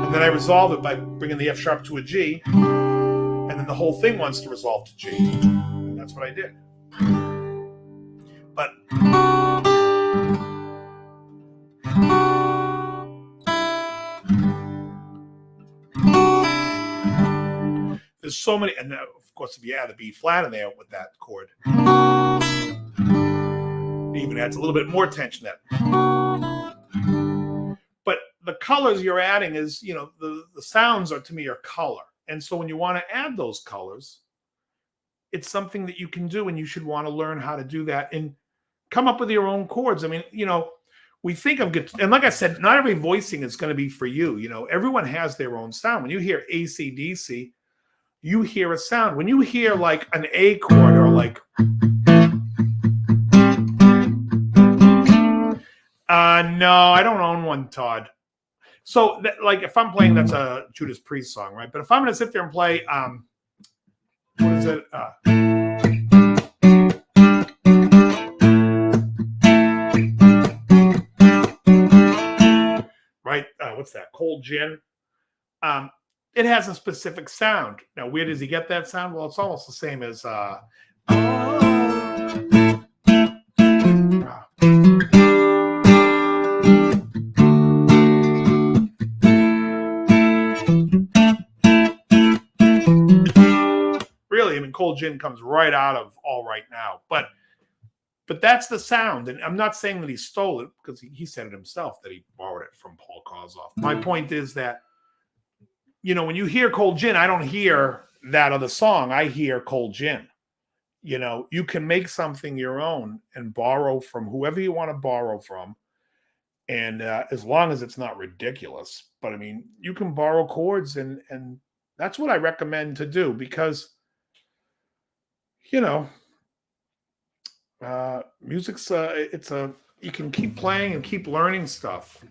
And then I resolve it by bringing the F sharp to a G. And then the whole thing wants to resolve to G. And that's what I did. But there's so many, and of course, if you add a B flat in there with that chord, it even adds a little bit more tension there. But the colors you're adding is, the sounds are, to me, are color. And so when you want to add those colors, it's something that you can do, and you should want to learn how to do that and come up with your own chords. I mean, we think of, and like I said, not every voicing is going to be for you. Everyone has their own sound. When you hear AC/DC, you hear a sound. When you hear like an A chord or like, no, I don't own one, Todd. So like if I'm playing, that's a Judas Priest song, right? But if I'm going to sit there and play, what is it? Right? What's that? Cold Gin. it has a specific sound. Now, where does he get that sound? Well, it's almost the same as really, I mean, Cold Gin comes right out of All Right Now. But that's the sound. And I'm not saying that he stole it, because he said it himself that he borrowed it from Paul Kozloff. My point is that, when you hear Cold Gin, I don't hear that other song. I hear Cold Gin. You can make something your own and borrow from whoever you want to borrow from. And as long as it's not ridiculous. But I mean, you can borrow chords, and that's what I recommend to do, because, music's you can keep playing and keep learning stuff,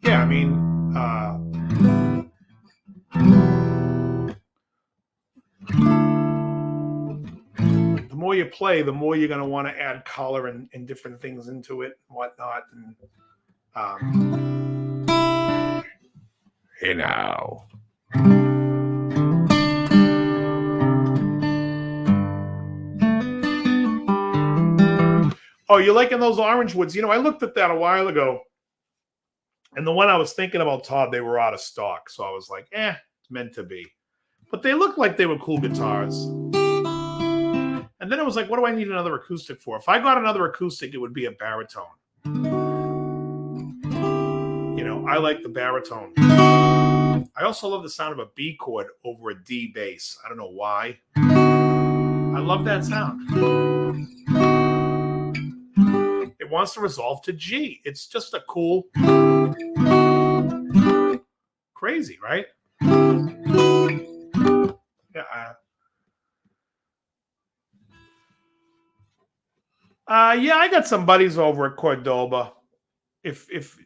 Yeah, I mean, the more you play, the more you're going to want to add color and different things into it and whatnot. And hey now. Oh, you're liking those orange woods? I looked at that a while ago, and the one I was thinking about, Todd, they were out of stock. So I was like, it's meant to be. But they looked like they were cool guitars. And then I was like, what do I need another acoustic for? If I got another acoustic, it would be a baritone. I like the baritone. I also love the sound of a B chord over a D bass. I don't know why. I love that sound. It wants to resolve to G. It's just a cool, crazy, right? Yeah. I got some buddies over at Cordoba. If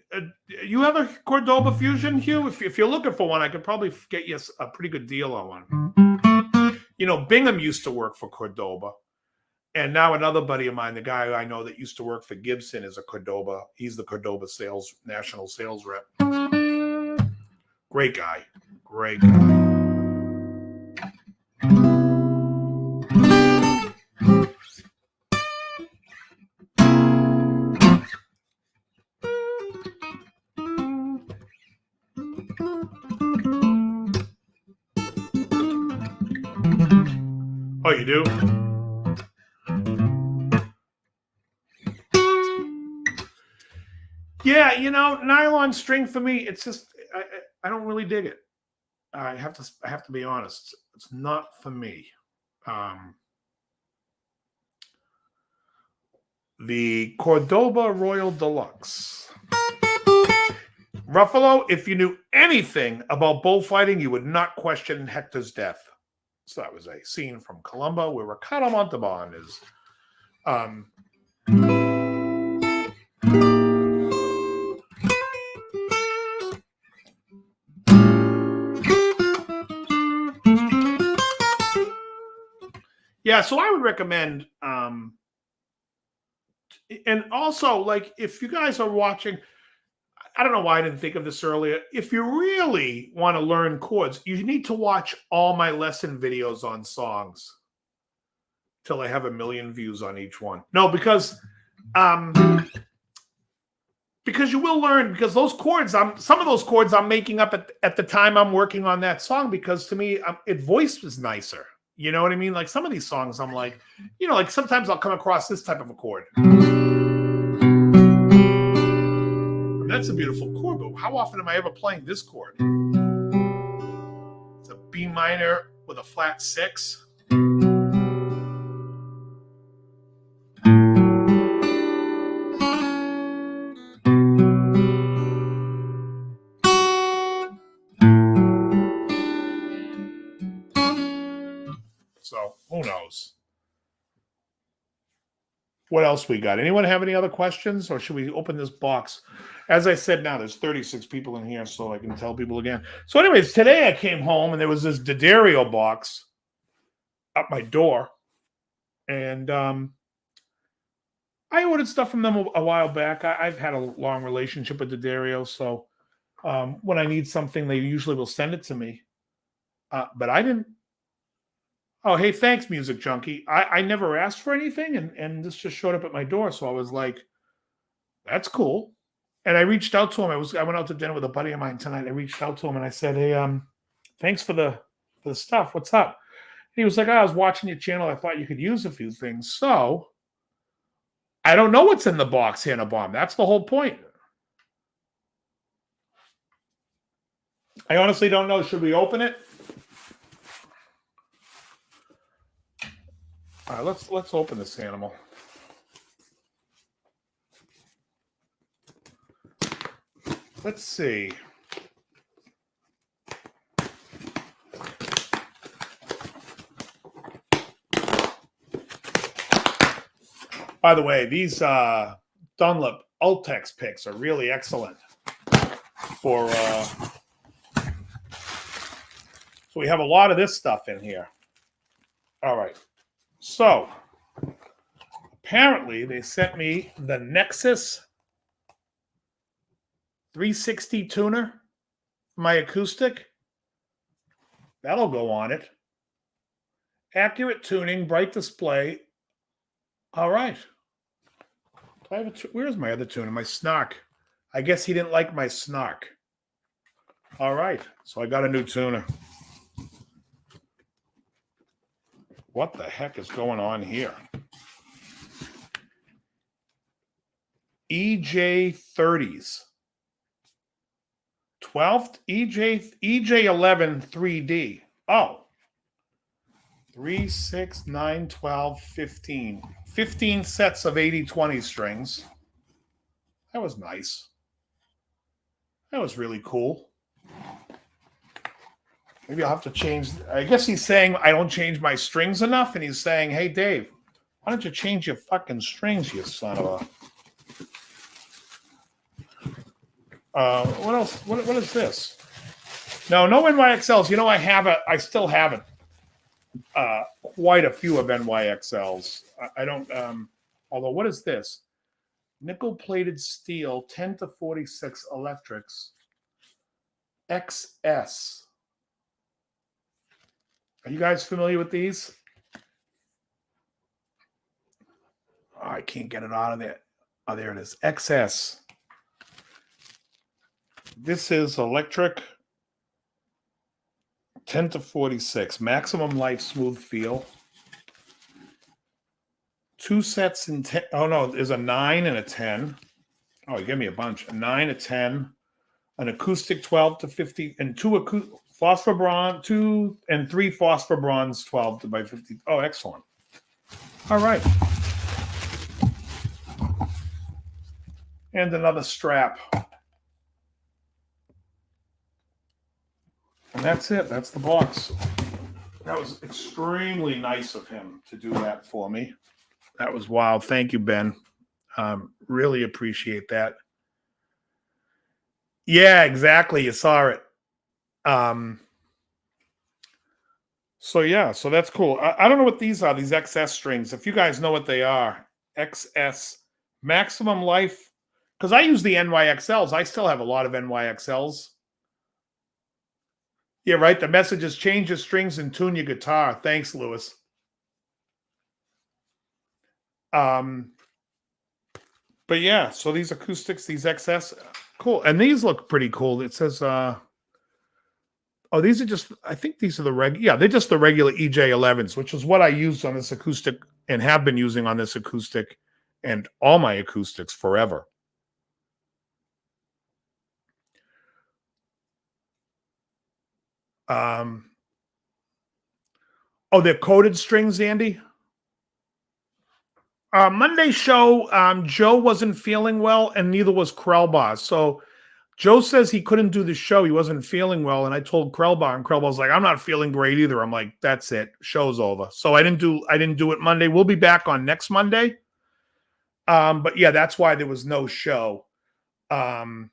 you have a Cordoba Fusion, Hugh, if you're looking for one, I could probably get you a pretty good deal on one. Bingham used to work for Cordoba, and now another buddy of mine, the guy I know that used to work for Gibson, is a Cordoba. He's the Cordoba national sales rep. Great guy. Oh, you do? Yeah, nylon string for me, it's just I don't really dig it. I have to be honest. It's not for me. The Cordoba Royal Deluxe. Ruffalo, if you knew anything about bullfighting, you would not question Hector's death. So that was a scene from Columbo where Ricardo Montalban is. Yeah, so I would recommend, and also, like, if you guys are watching, I don't know why I didn't think of this earlier. If you really want to learn chords, you need to watch all my lesson videos on songs till I have 1 million views on each one. No, because you will learn, because those chords, some of those chords I'm making up at the time I'm working on that song, because to me, voice was nicer. You know what I mean? Like some of these songs, I'm like, like sometimes I'll come across this type of a chord. And that's a beautiful chord, but how often am I ever playing this chord? It's a B minor with a flat 6. So who knows? What else we got? Anyone have any other questions, or should we open this box? As I said, now there's 36 people in here, so I can tell people again. So anyways, today I came home and there was this D'Addario box at my door. And I ordered stuff from them a while back. I've had a long relationship with D'Addario, so When I need something, they usually will send it to me. But I didn't. Oh, hey, thanks, Music Junkie. I never asked for anything, and this just showed up at my door. So I was like, that's cool. And I reached out to him. I went out to dinner with a buddy of mine tonight. I reached out to him and I said, hey, thanks for the stuff. What's up? And he was like, I was watching your channel. I thought you could use a few things. So I don't know what's in the box, Hannah Bomb. That's the whole point. I honestly don't know. Should we open it? All right, let's open this animal. Let's see. By the way, these Dunlop Ultex picks are really excellent for. So we have a lot of this stuff in here. All right. So apparently they sent me the Nexus 360 tuner for my acoustic. That'll go on it. Accurate tuning, bright display. All right. Do I have where's my other tuner? My Snark. I guess he didn't like my Snark. All right. So I got a new tuner. What the heck is going on here? EJ30s. 12th EJ11 3D. Oh. 3, 6, 9, 12, 15. 15 sets of 80-20 strings. That was nice. That was really cool. Maybe I'll have to change. I guess he's saying I don't change my strings enough, and he's saying, hey, Dave, why don't you change your fucking strings, you son of a... what else? What is this? No NYXLs. You know, I still have it. Quite a few of NYXLs. I don't, although what is this? Nickel-plated steel, 10 to 46 electrics, XS. Are you guys familiar with these? Oh, I can't get it out of there. Oh, there it is. XS. This is electric, 10 to 46, maximum life, smooth feel. 2 sets in 10. Oh, no, there's a 9 and a 10. Oh, you gave me a bunch. A 9, a 10, an acoustic 12 to 50, and 2 phosphor bronze, 2 and 3 phosphor bronze 12 by 50. Oh, excellent. All right. And another strap. And that's it. That's the box. That was extremely nice of him to do that for me. That was wild. Thank you, Ben. Really appreciate that. Yeah, exactly. You saw it. So yeah, so that's cool. I don't know what these are, these XS strings. If you guys know what they are, XS maximum life, because I use the NYXLs. I still have a lot of NYXLs. Yeah, right. The message is change your strings and tune your guitar. Thanks, Lewis. But yeah, so these acoustics, these XS, cool. And these look pretty cool. It says, oh, these are just, I think these are they're just the regular EJ11s, which is what I used on this acoustic and have been using on this acoustic and all my acoustics forever. Oh, they're coated strings, Andy? Monday show, Joe wasn't feeling well, and neither was Krellbar. So Joe says he couldn't do the show. He wasn't feeling well, and I told Krellbar, and Krellbar's like, I'm not feeling great either. I'm like, that's it. Show's over. So I didn't do it Monday. We'll be back on next Monday. But yeah, that's why there was no show. But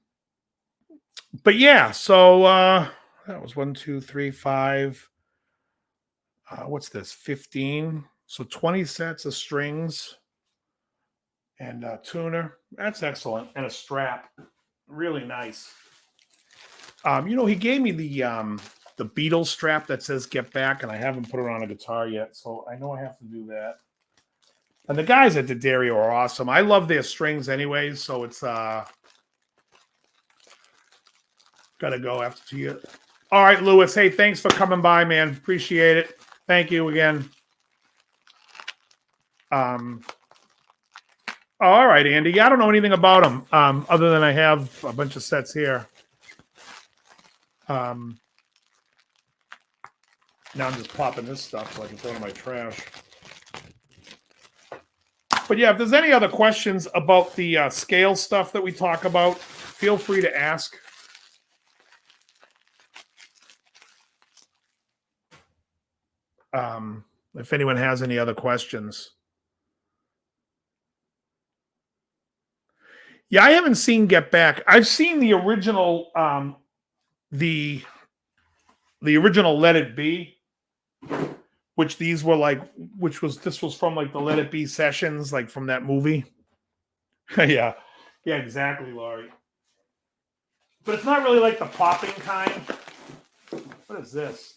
yeah, so that was 1, 2, 3, 5. What's this? 15. So 20 sets of strings and a tuner. That's excellent. And a strap. Really nice. He gave me the Beatles strap that says "Get Back," and I haven't put it on a guitar yet, so I know I have to do that. And the guys at D'Addario are awesome. I love their strings anyways, so it's gotta go after you. All right, Lewis. Hey, thanks for coming by, man. Appreciate it. Thank you again. All right, Andy. Yeah, I don't know anything about them other than I have a bunch of sets here. Now I'm just popping this stuff so I can throw it in my trash. But yeah, if there's any other questions about the scale stuff that we talk about, feel free to ask. If anyone has any other questions. Yeah, I haven't seen Get Back. I've seen the original, the original Let It Be, which these were like, this was from like the Let It Be sessions, like from that movie. Yeah, exactly, Laurie. But it's not really like the popping kind. What is this?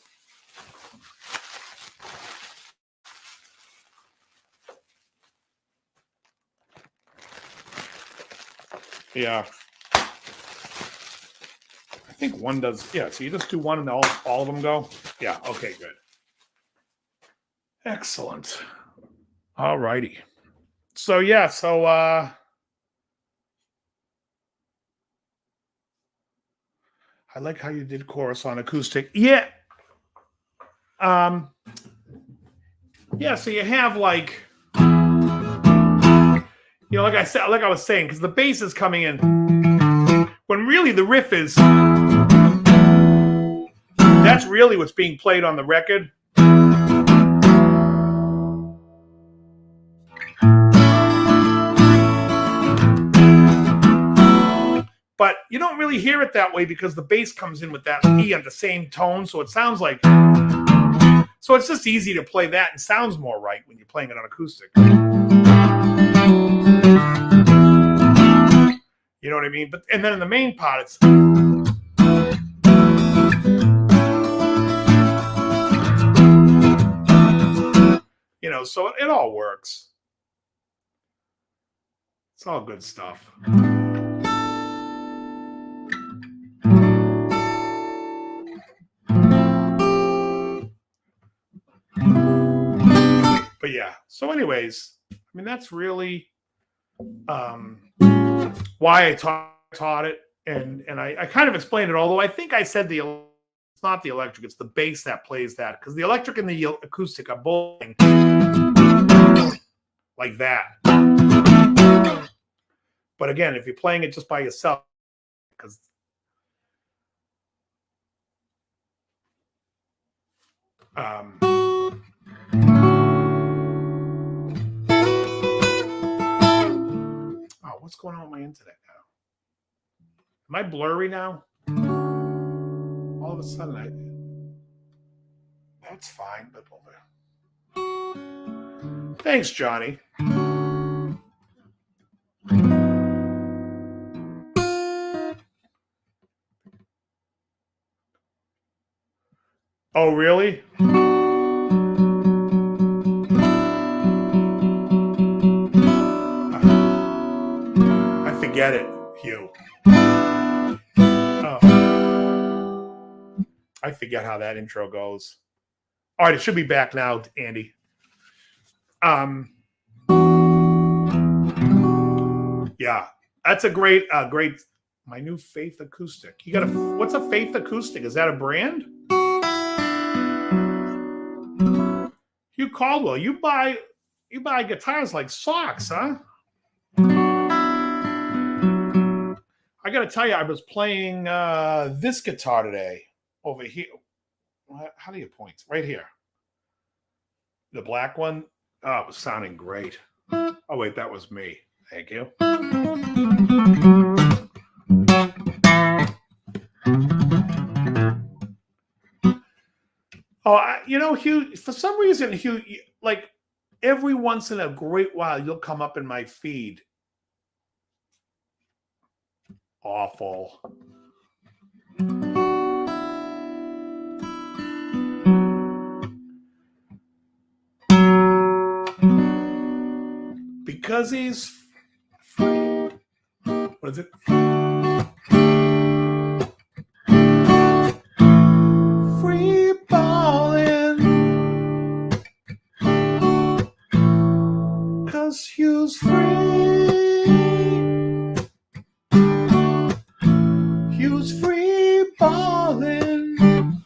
Yeah. I think one does. Yeah, so you just do one and all of them go? Yeah, okay, good. Excellent. All righty. So, yeah, I like how you did chorus on acoustic. Yeah. Yeah, so you have like, like I said, like I was saying, because the bass is coming in when really the riff is, that's really what's being played on the record. But you don't really hear it that way because the bass comes in with that E on the same tone, so it sounds like, so it's just easy to play that and sounds more right when you're playing it on acoustic. You know what I mean? But and then in the main part, it's so it all works. It's all good stuff. But yeah. So, anyways, I mean that's really why I taught it, and I kind of explained it. Although I think I said it's not the electric, it's the bass that plays that, because the electric and the acoustic are both like that. But again, if you're playing it just by yourself, because oh, what's going on with my internet now? Am I blurry now? All of a sudden, that's fine, but thanks, Johnny. Oh, really? I forget it, Hugh. Oh. I forget how that intro goes. All right, it should be back now, Andy. Yeah, that's a great, my new Faith acoustic. You got what's a Faith acoustic? Is that a brand? Hugh Caldwell, you buy guitars like socks, huh? I got to tell you, I was playing this guitar today over here. How do you point? Right here. The black one. Oh, it was sounding great. Oh, wait, that was me. Thank you. Oh, Hugh, for some reason, Hugh, like every once in a great while, you'll come up in my feed. Awful. Because he's free. What is it? Free ballin'. Cause Hugh's free. Hugh's free ballin'.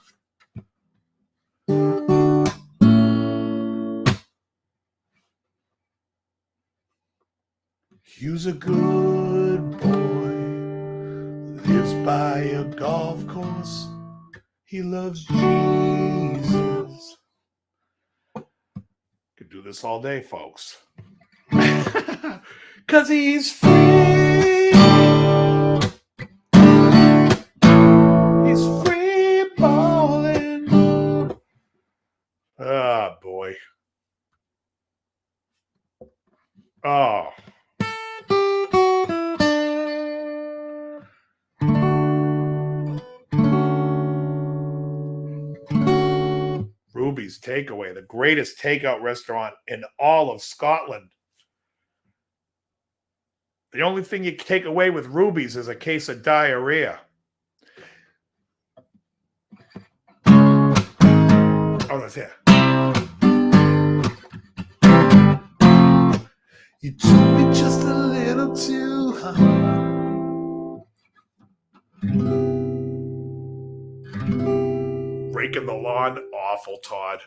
Hugh's a good boy, lives by a golf course. He loves Jesus. Could do this all day, folks. 'Cause he's free. He's free balling. Ah, boy. Oh. Ruby's Takeaway, the greatest takeout restaurant in all of Scotland. The only thing you take away with Ruby's is a case of diarrhea. Oh, that's it. You took me just a little too hard. Raking the lawn, awful, Todd.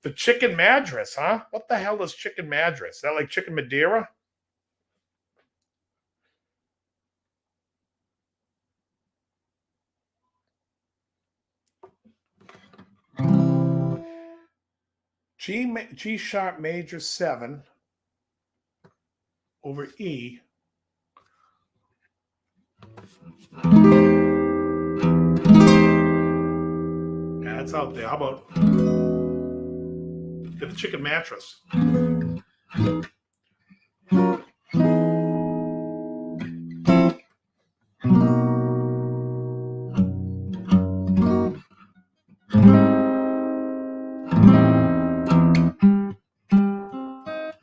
The chicken madras, huh? What the hell is chicken madras? Is that like chicken Madeira? G sharp major 7 over E. Yeah, it's out there. How about get the chicken mattress?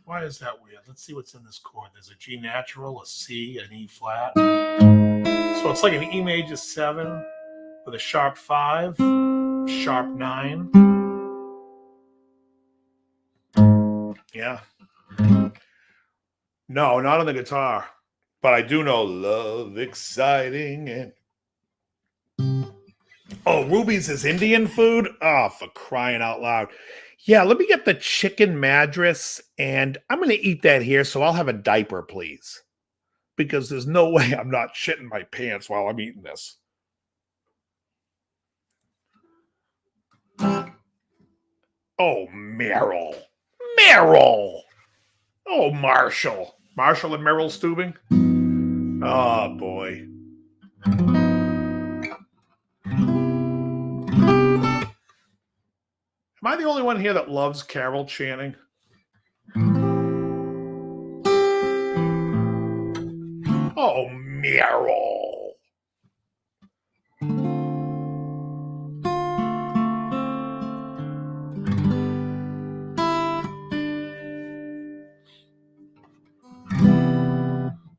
Why is that weird? Let's see what's in this chord. There's a G natural, a C, an E flat. So it's like an E major 7 with a sharp 5, sharp 9. Yeah. No, not on the guitar. But I do know love exciting and oh, Ruby's is Indian food? Oh, for crying out loud. Yeah, let me get the chicken madras, and I'm going to eat that here, so I'll have a diaper, please. Because there's no way I'm not shitting my pants while I'm eating this. Oh, Meryl. Meryl! Oh, Marshall. Marshall and Meryl Stubing? Oh, boy. Am I the only one here that loves Carol Channing? Oh, Meryl.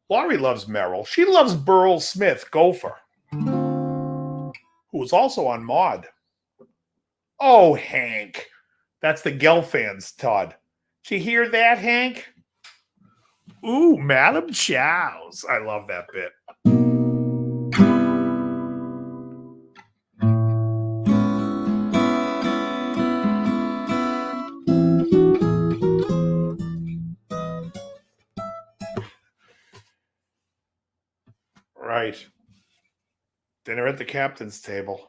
Laurie loves Meryl. She loves Burl Smith, Gopher, who was also on Maude. Oh, Hank. That's the Gelfans, Todd. Did you hear that, Hank? Ooh, Madam Chows. I love that bit. Right. Dinner at the captain's table.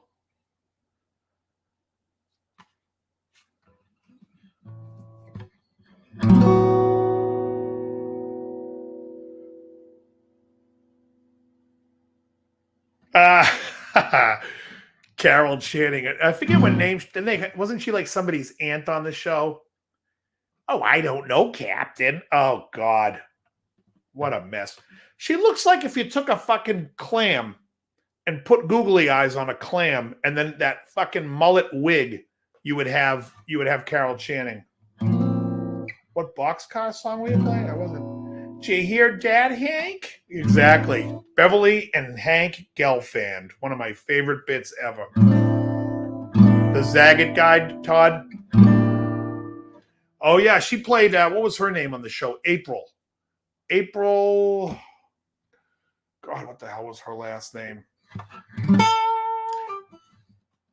Carol Channing. I forget what name. Wasn't she like somebody's aunt on the show? Oh, I don't know, Captain. Oh, God. What a mess. She looks like if you took a fucking clam and put googly eyes on a clam and then that fucking mullet wig, you would have Carol Channing. What boxcar song were you playing? I wasn't. Did you hear Dad, Hank? Exactly. Beverly and Hank Gelfand. One of my favorite bits ever. The Zagat Guide, Todd. Oh, yeah. She played, what was her name on the show? April. God, what the hell was her last name?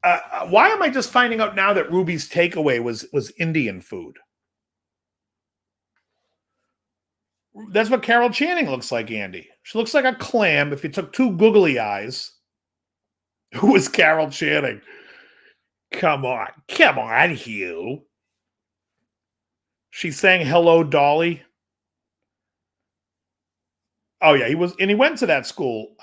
Why am I just finding out now that Ruby's Takeaway was Indian food? That's what Carol Channing looks like, Andy. She looks like a clam if you took two googly eyes. Who is Carol Channing? Come on, Hugh. She sang "Hello, Dolly." Oh yeah, he went to that school.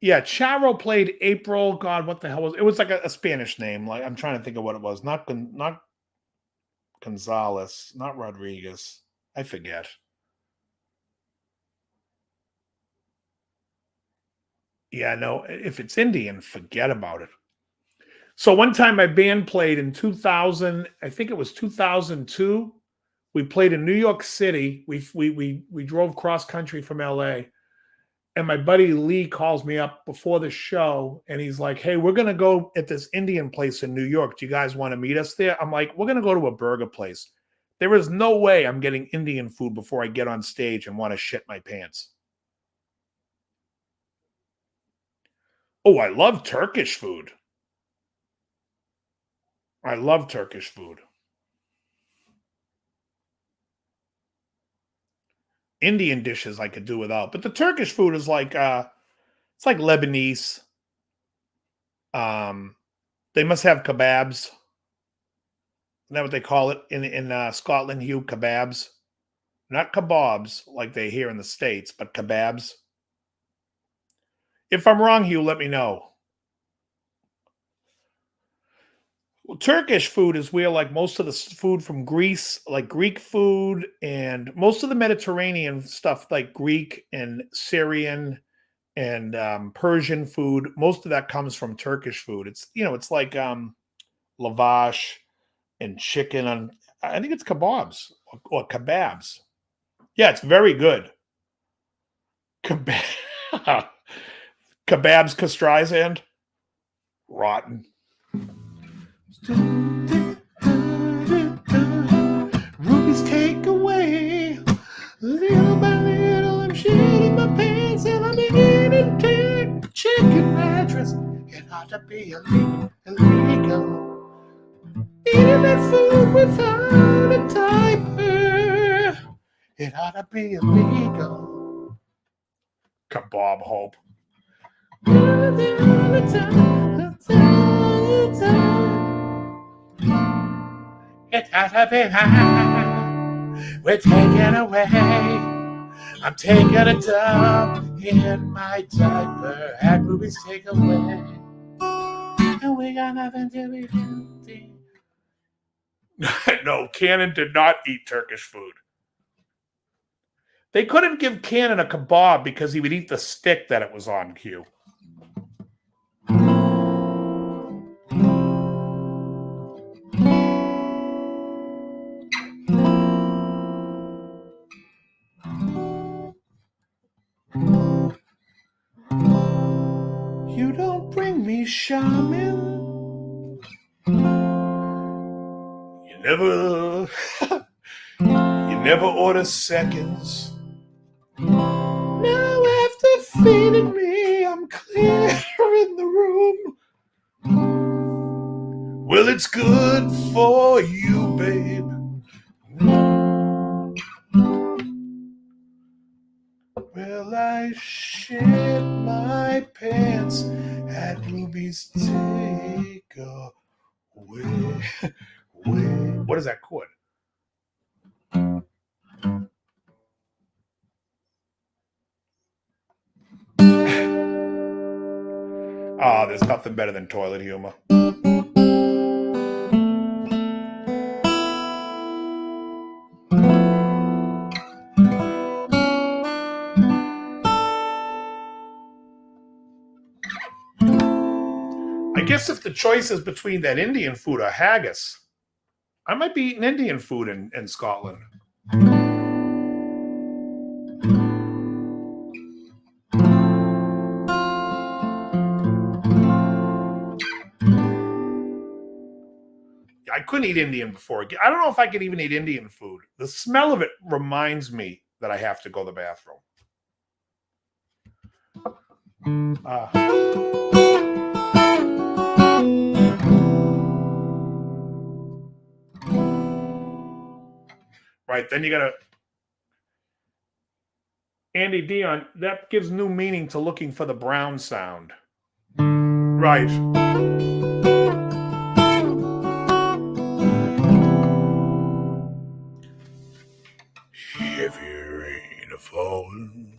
Yeah, Charo played April. God, what the hell was it? Was like a Spanish name. Like I'm trying to think of what it was. Not Gonzalez, not Rodriguez. I forget. Yeah, no, if it's Indian, forget about it. So one time my band played in 2000, I think it was 2002. We played in New York City. We drove cross country from LA. And my buddy Lee calls me up before the show and he's like, "Hey, we're going to go at this Indian place in New York. Do you guys want to meet us there?" I'm like, "We're going to go to a burger place. There is no way I'm getting Indian food before I get on stage and want to shit my pants." Oh, I love Turkish food. I love Turkish food. Indian dishes I could do without, but the Turkish food is like it's like Lebanese. They must have kebabs. Isn't that what they call it in Scotland, Hugh? Kebabs, not kebabs like they hear in the States, but kebabs. If I'm wrong, Hugh, let me know. Well, Turkish food is where like most of the food from Greece, like Greek food, and most of the Mediterranean stuff, like Greek and Syrian and Persian food. Most of that comes from Turkish food. It's like lavash and chicken on. I think it's kebabs or kebabs. Yeah, it's very good. Kebab, kebabs Streisand, rotten. Ruby's Takeaway. Little by little, I'm shitting my pants and I'm eating chicken mattress. It ought to be illegal. Eating that food without a diaper. It ought to be illegal. Kebab Hope. It ought to be high. We're taking away. I'm taking a dump in my diaper at Ruby's Takeaway. And we got nothing to be guilty. No, Cannon did not eat Turkish food. They couldn't give Cannon a kebab because he would eat the stick that it was on, Q. You don't bring me shaman. You never order seconds. Now after feeding me, I'm clear in the room. Well, it's good for you, babe. Well, I shit my pants at Ruby's Takeaway. What is that chord? Oh, there's nothing better than toilet humor. I guess if the choice is between that Indian food or haggis, I might be eating Indian food in Scotland. I couldn't eat Indian before. I don't know if I could even eat Indian food. The smell of it reminds me that I have to go to the bathroom. Right, then you gotta Andy Dion, that gives new meaning to looking for the brown sound. Right. Heavy rain falling.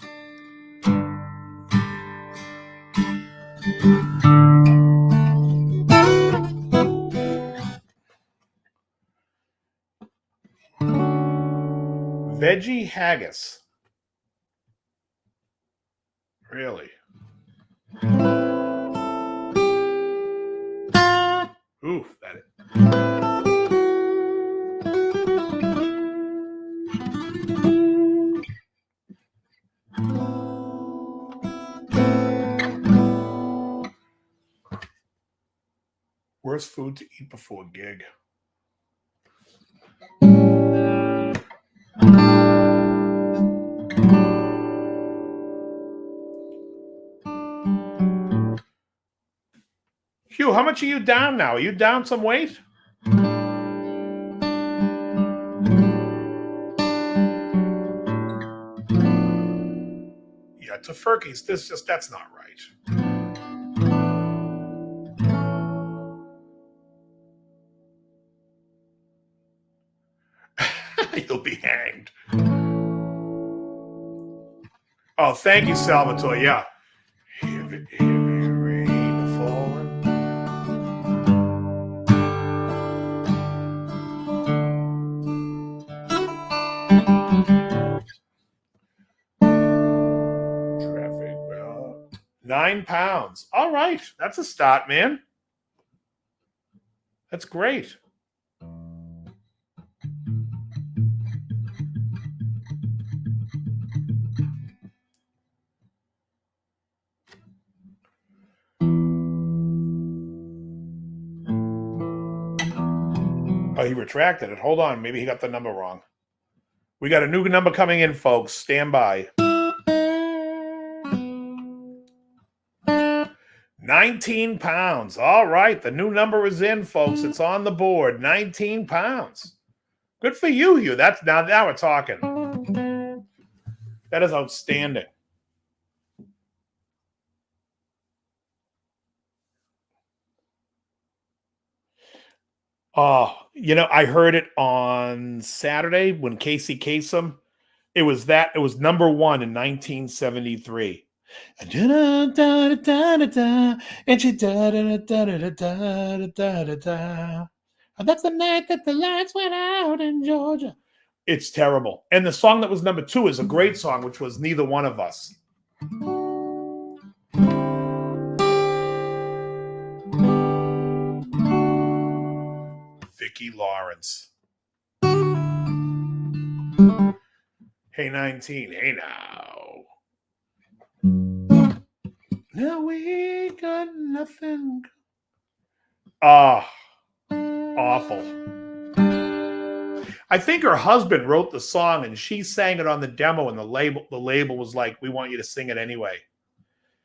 Veggie haggis. Really? Ooh, that is. Worst food to eat before a gig. Hugh, how much are you down now? Are you down some weight? Yeah, Tofurkey's, that's not right. You'll be hanged. Oh, thank you, Salvatore. Yeah. Heavy rain falling. Traffic. 9 pounds. All right. That's a start, man. That's great. Oh, he retracted it. Hold on. Maybe he got the number wrong. We got a new number coming in, folks. Stand by. 19 pounds. All right. The new number is in, folks. It's on the board. 19 pounds. Good for you, Hugh. That's now we're talking. That is outstanding. Oh, I heard it on Saturday when Casey Kasem. It was number one in 1973. And she and that's the night that the lights went out in Georgia. It's terrible. And the song that was number 2 is a great song, which was Neither One of Us. Vicki Lawrence. Hey, 19. Hey, now. Now we got nothing. Awful. I think her husband wrote the song and she sang it on the demo, and the label was like, "We want you to sing it anyway."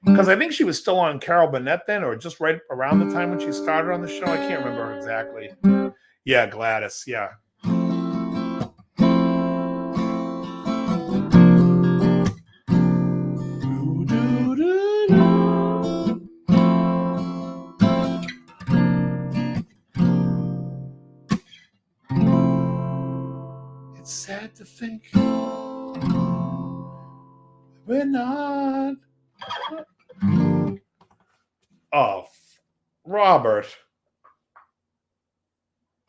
Because I think she was still on Carol Burnett then, or just right around the time when she started on the show. I can't remember exactly. Yeah, Gladys. Yeah. It's sad to think we're not. Oh, Robert.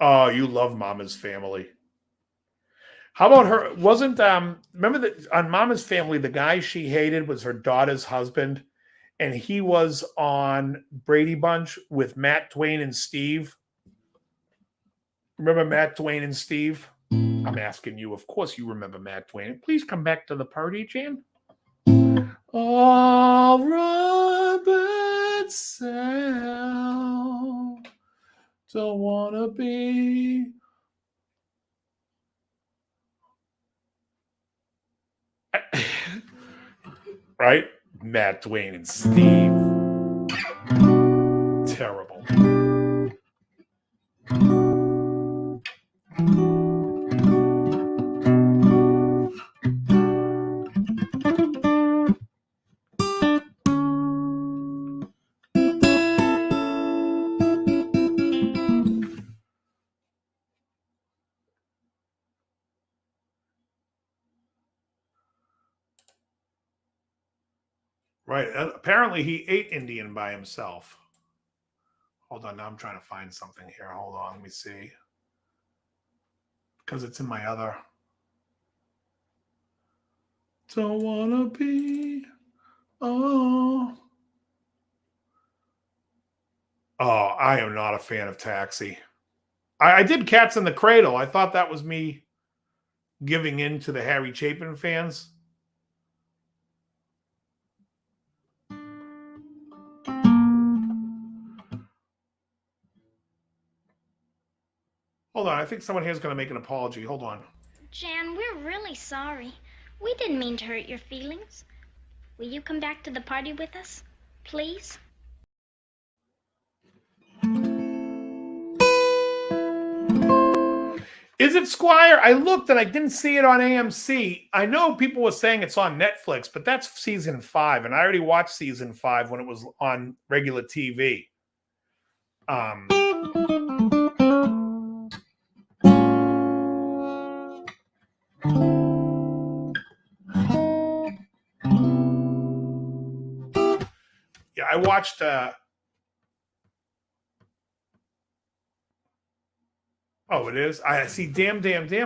Oh, you love Mama's Family. How about her? Wasn't remember that on Mama's Family, the guy she hated was her daughter's husband, and he was on Brady Bunch with Matt Twain and Steve. Remember Matt Twain and Steve? I'm asking you. Of course, you remember Matt Twain. Please come back to the party, Jan. Oh, Robert Sound. Don't wanna be. Right? Matt Twain and Steve. Terrible. Right. Apparently, he ate Indian by himself. Hold on. Now I'm trying to find something here. Hold on. Let me see. Because it's in my other. Don't wanna be. Oh. Oh, I am not a fan of Taxi. I did Cats in the Cradle. I thought that was me giving in to the Harry Chapin fans. Hold on. I think someone here is going to make an apology. Hold on. Jan, we're really sorry. We didn't mean to hurt your feelings. Will you come back to the party with us, please? Is it Squire? I looked and I didn't see it on AMC. I know people were saying it's on Netflix, but that's season 5, and I already watched season 5 when it was on regular TV. Yeah, I watched. Oh, it is. I see. Damn.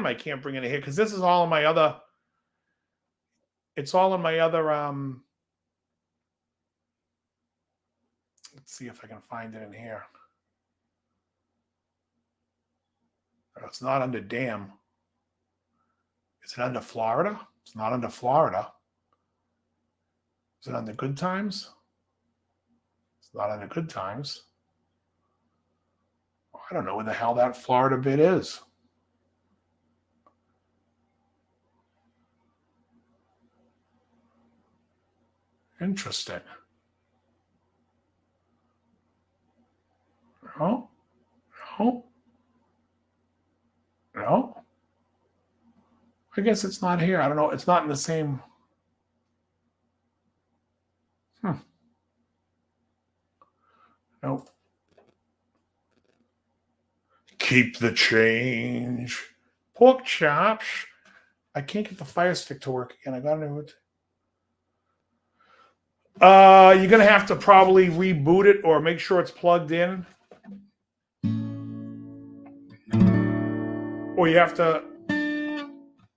I can't bring it in here because this is all in my other. It's all in my other. Let's see if I can find it in here. It's not under Damn. Is it under Florida? It's not under Florida. Is it under Good Times? It's not under Good Times. I don't know where the hell that Florida bit is. Interesting. No. I guess it's not here. I don't know. It's not in the same. Nope. Keep the change. Pork chops. I can't get the Fire Stick to work again. I got it. You're gonna have to probably reboot it or make sure it's plugged in. Or you have to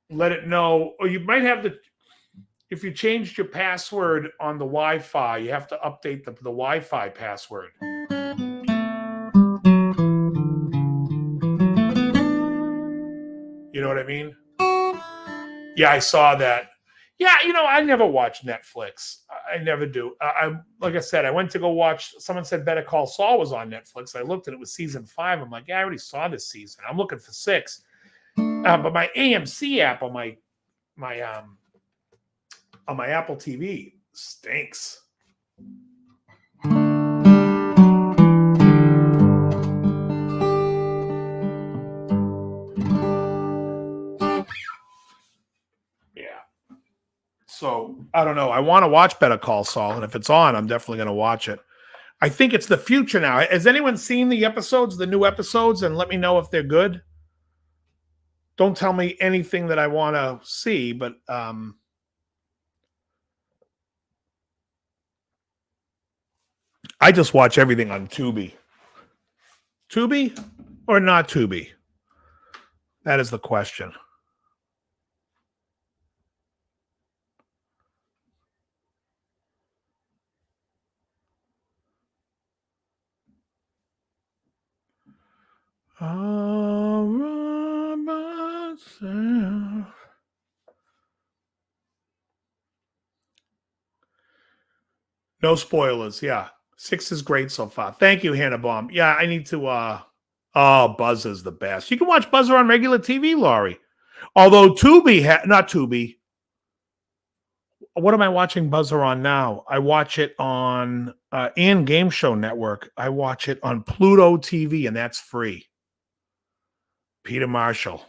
let it know. Or you might have to, if you changed your password on the Wi-Fi, you have to update the Wi-Fi password. You know what I mean? Yeah, I saw that. Yeah, I never watch Netflix. I never do. Like I said, I went to go watch. Someone said Better Call Saul was on Netflix. I looked and it was season 5. I'm like, yeah, I already saw this season. I'm looking for 6. But my AMC app on my Apple TV stinks. So I don't know. I want to watch Better Call Saul, and if it's on, I'm definitely going to watch it. I think it's the future now. Has anyone seen the episodes, the new episodes, and let me know if they're good? Don't tell me anything that I want to see, but I just watch everything on Tubi. Tubi or not Tubi? That is the question. No spoilers. Yeah. 6 is great so far. Thank you, Hannah Baum. Yeah, I need to Buzz is the best. You can watch Buzzer on regular TV, Laurie. Although Tubi not Tubi. What am I watching Buzzer on now? I watch it on and Game Show Network. I watch it on Pluto TV, and that's free. Peter Marshall.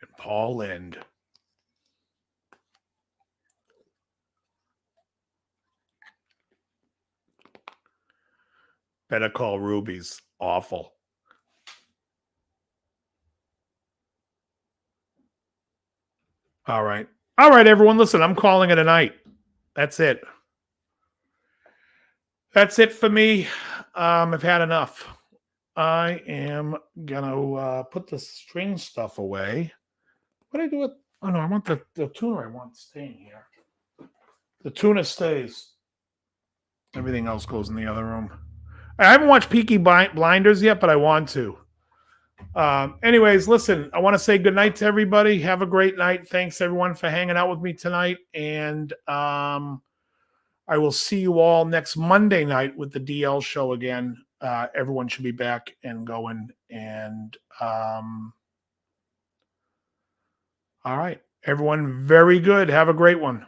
And Paul Lind. Better Call Ruby's awful. All right. All right, everyone. Listen, I'm calling it a night. That's it. That's it for me. I've had enough. I am going to put the string stuff away. What do I do with... Oh, no, I want the tuner. I want staying here. The tuner stays. Everything else goes in the other room. I haven't watched Peaky Blinders yet, but I want to. Anyways, listen, I want to say good night to everybody. Have a great night. Thanks, everyone, for hanging out with me tonight. And I will see you all next Monday night with the DL show again. Everyone should be back and going. And all right, everyone, very good. Have a great one.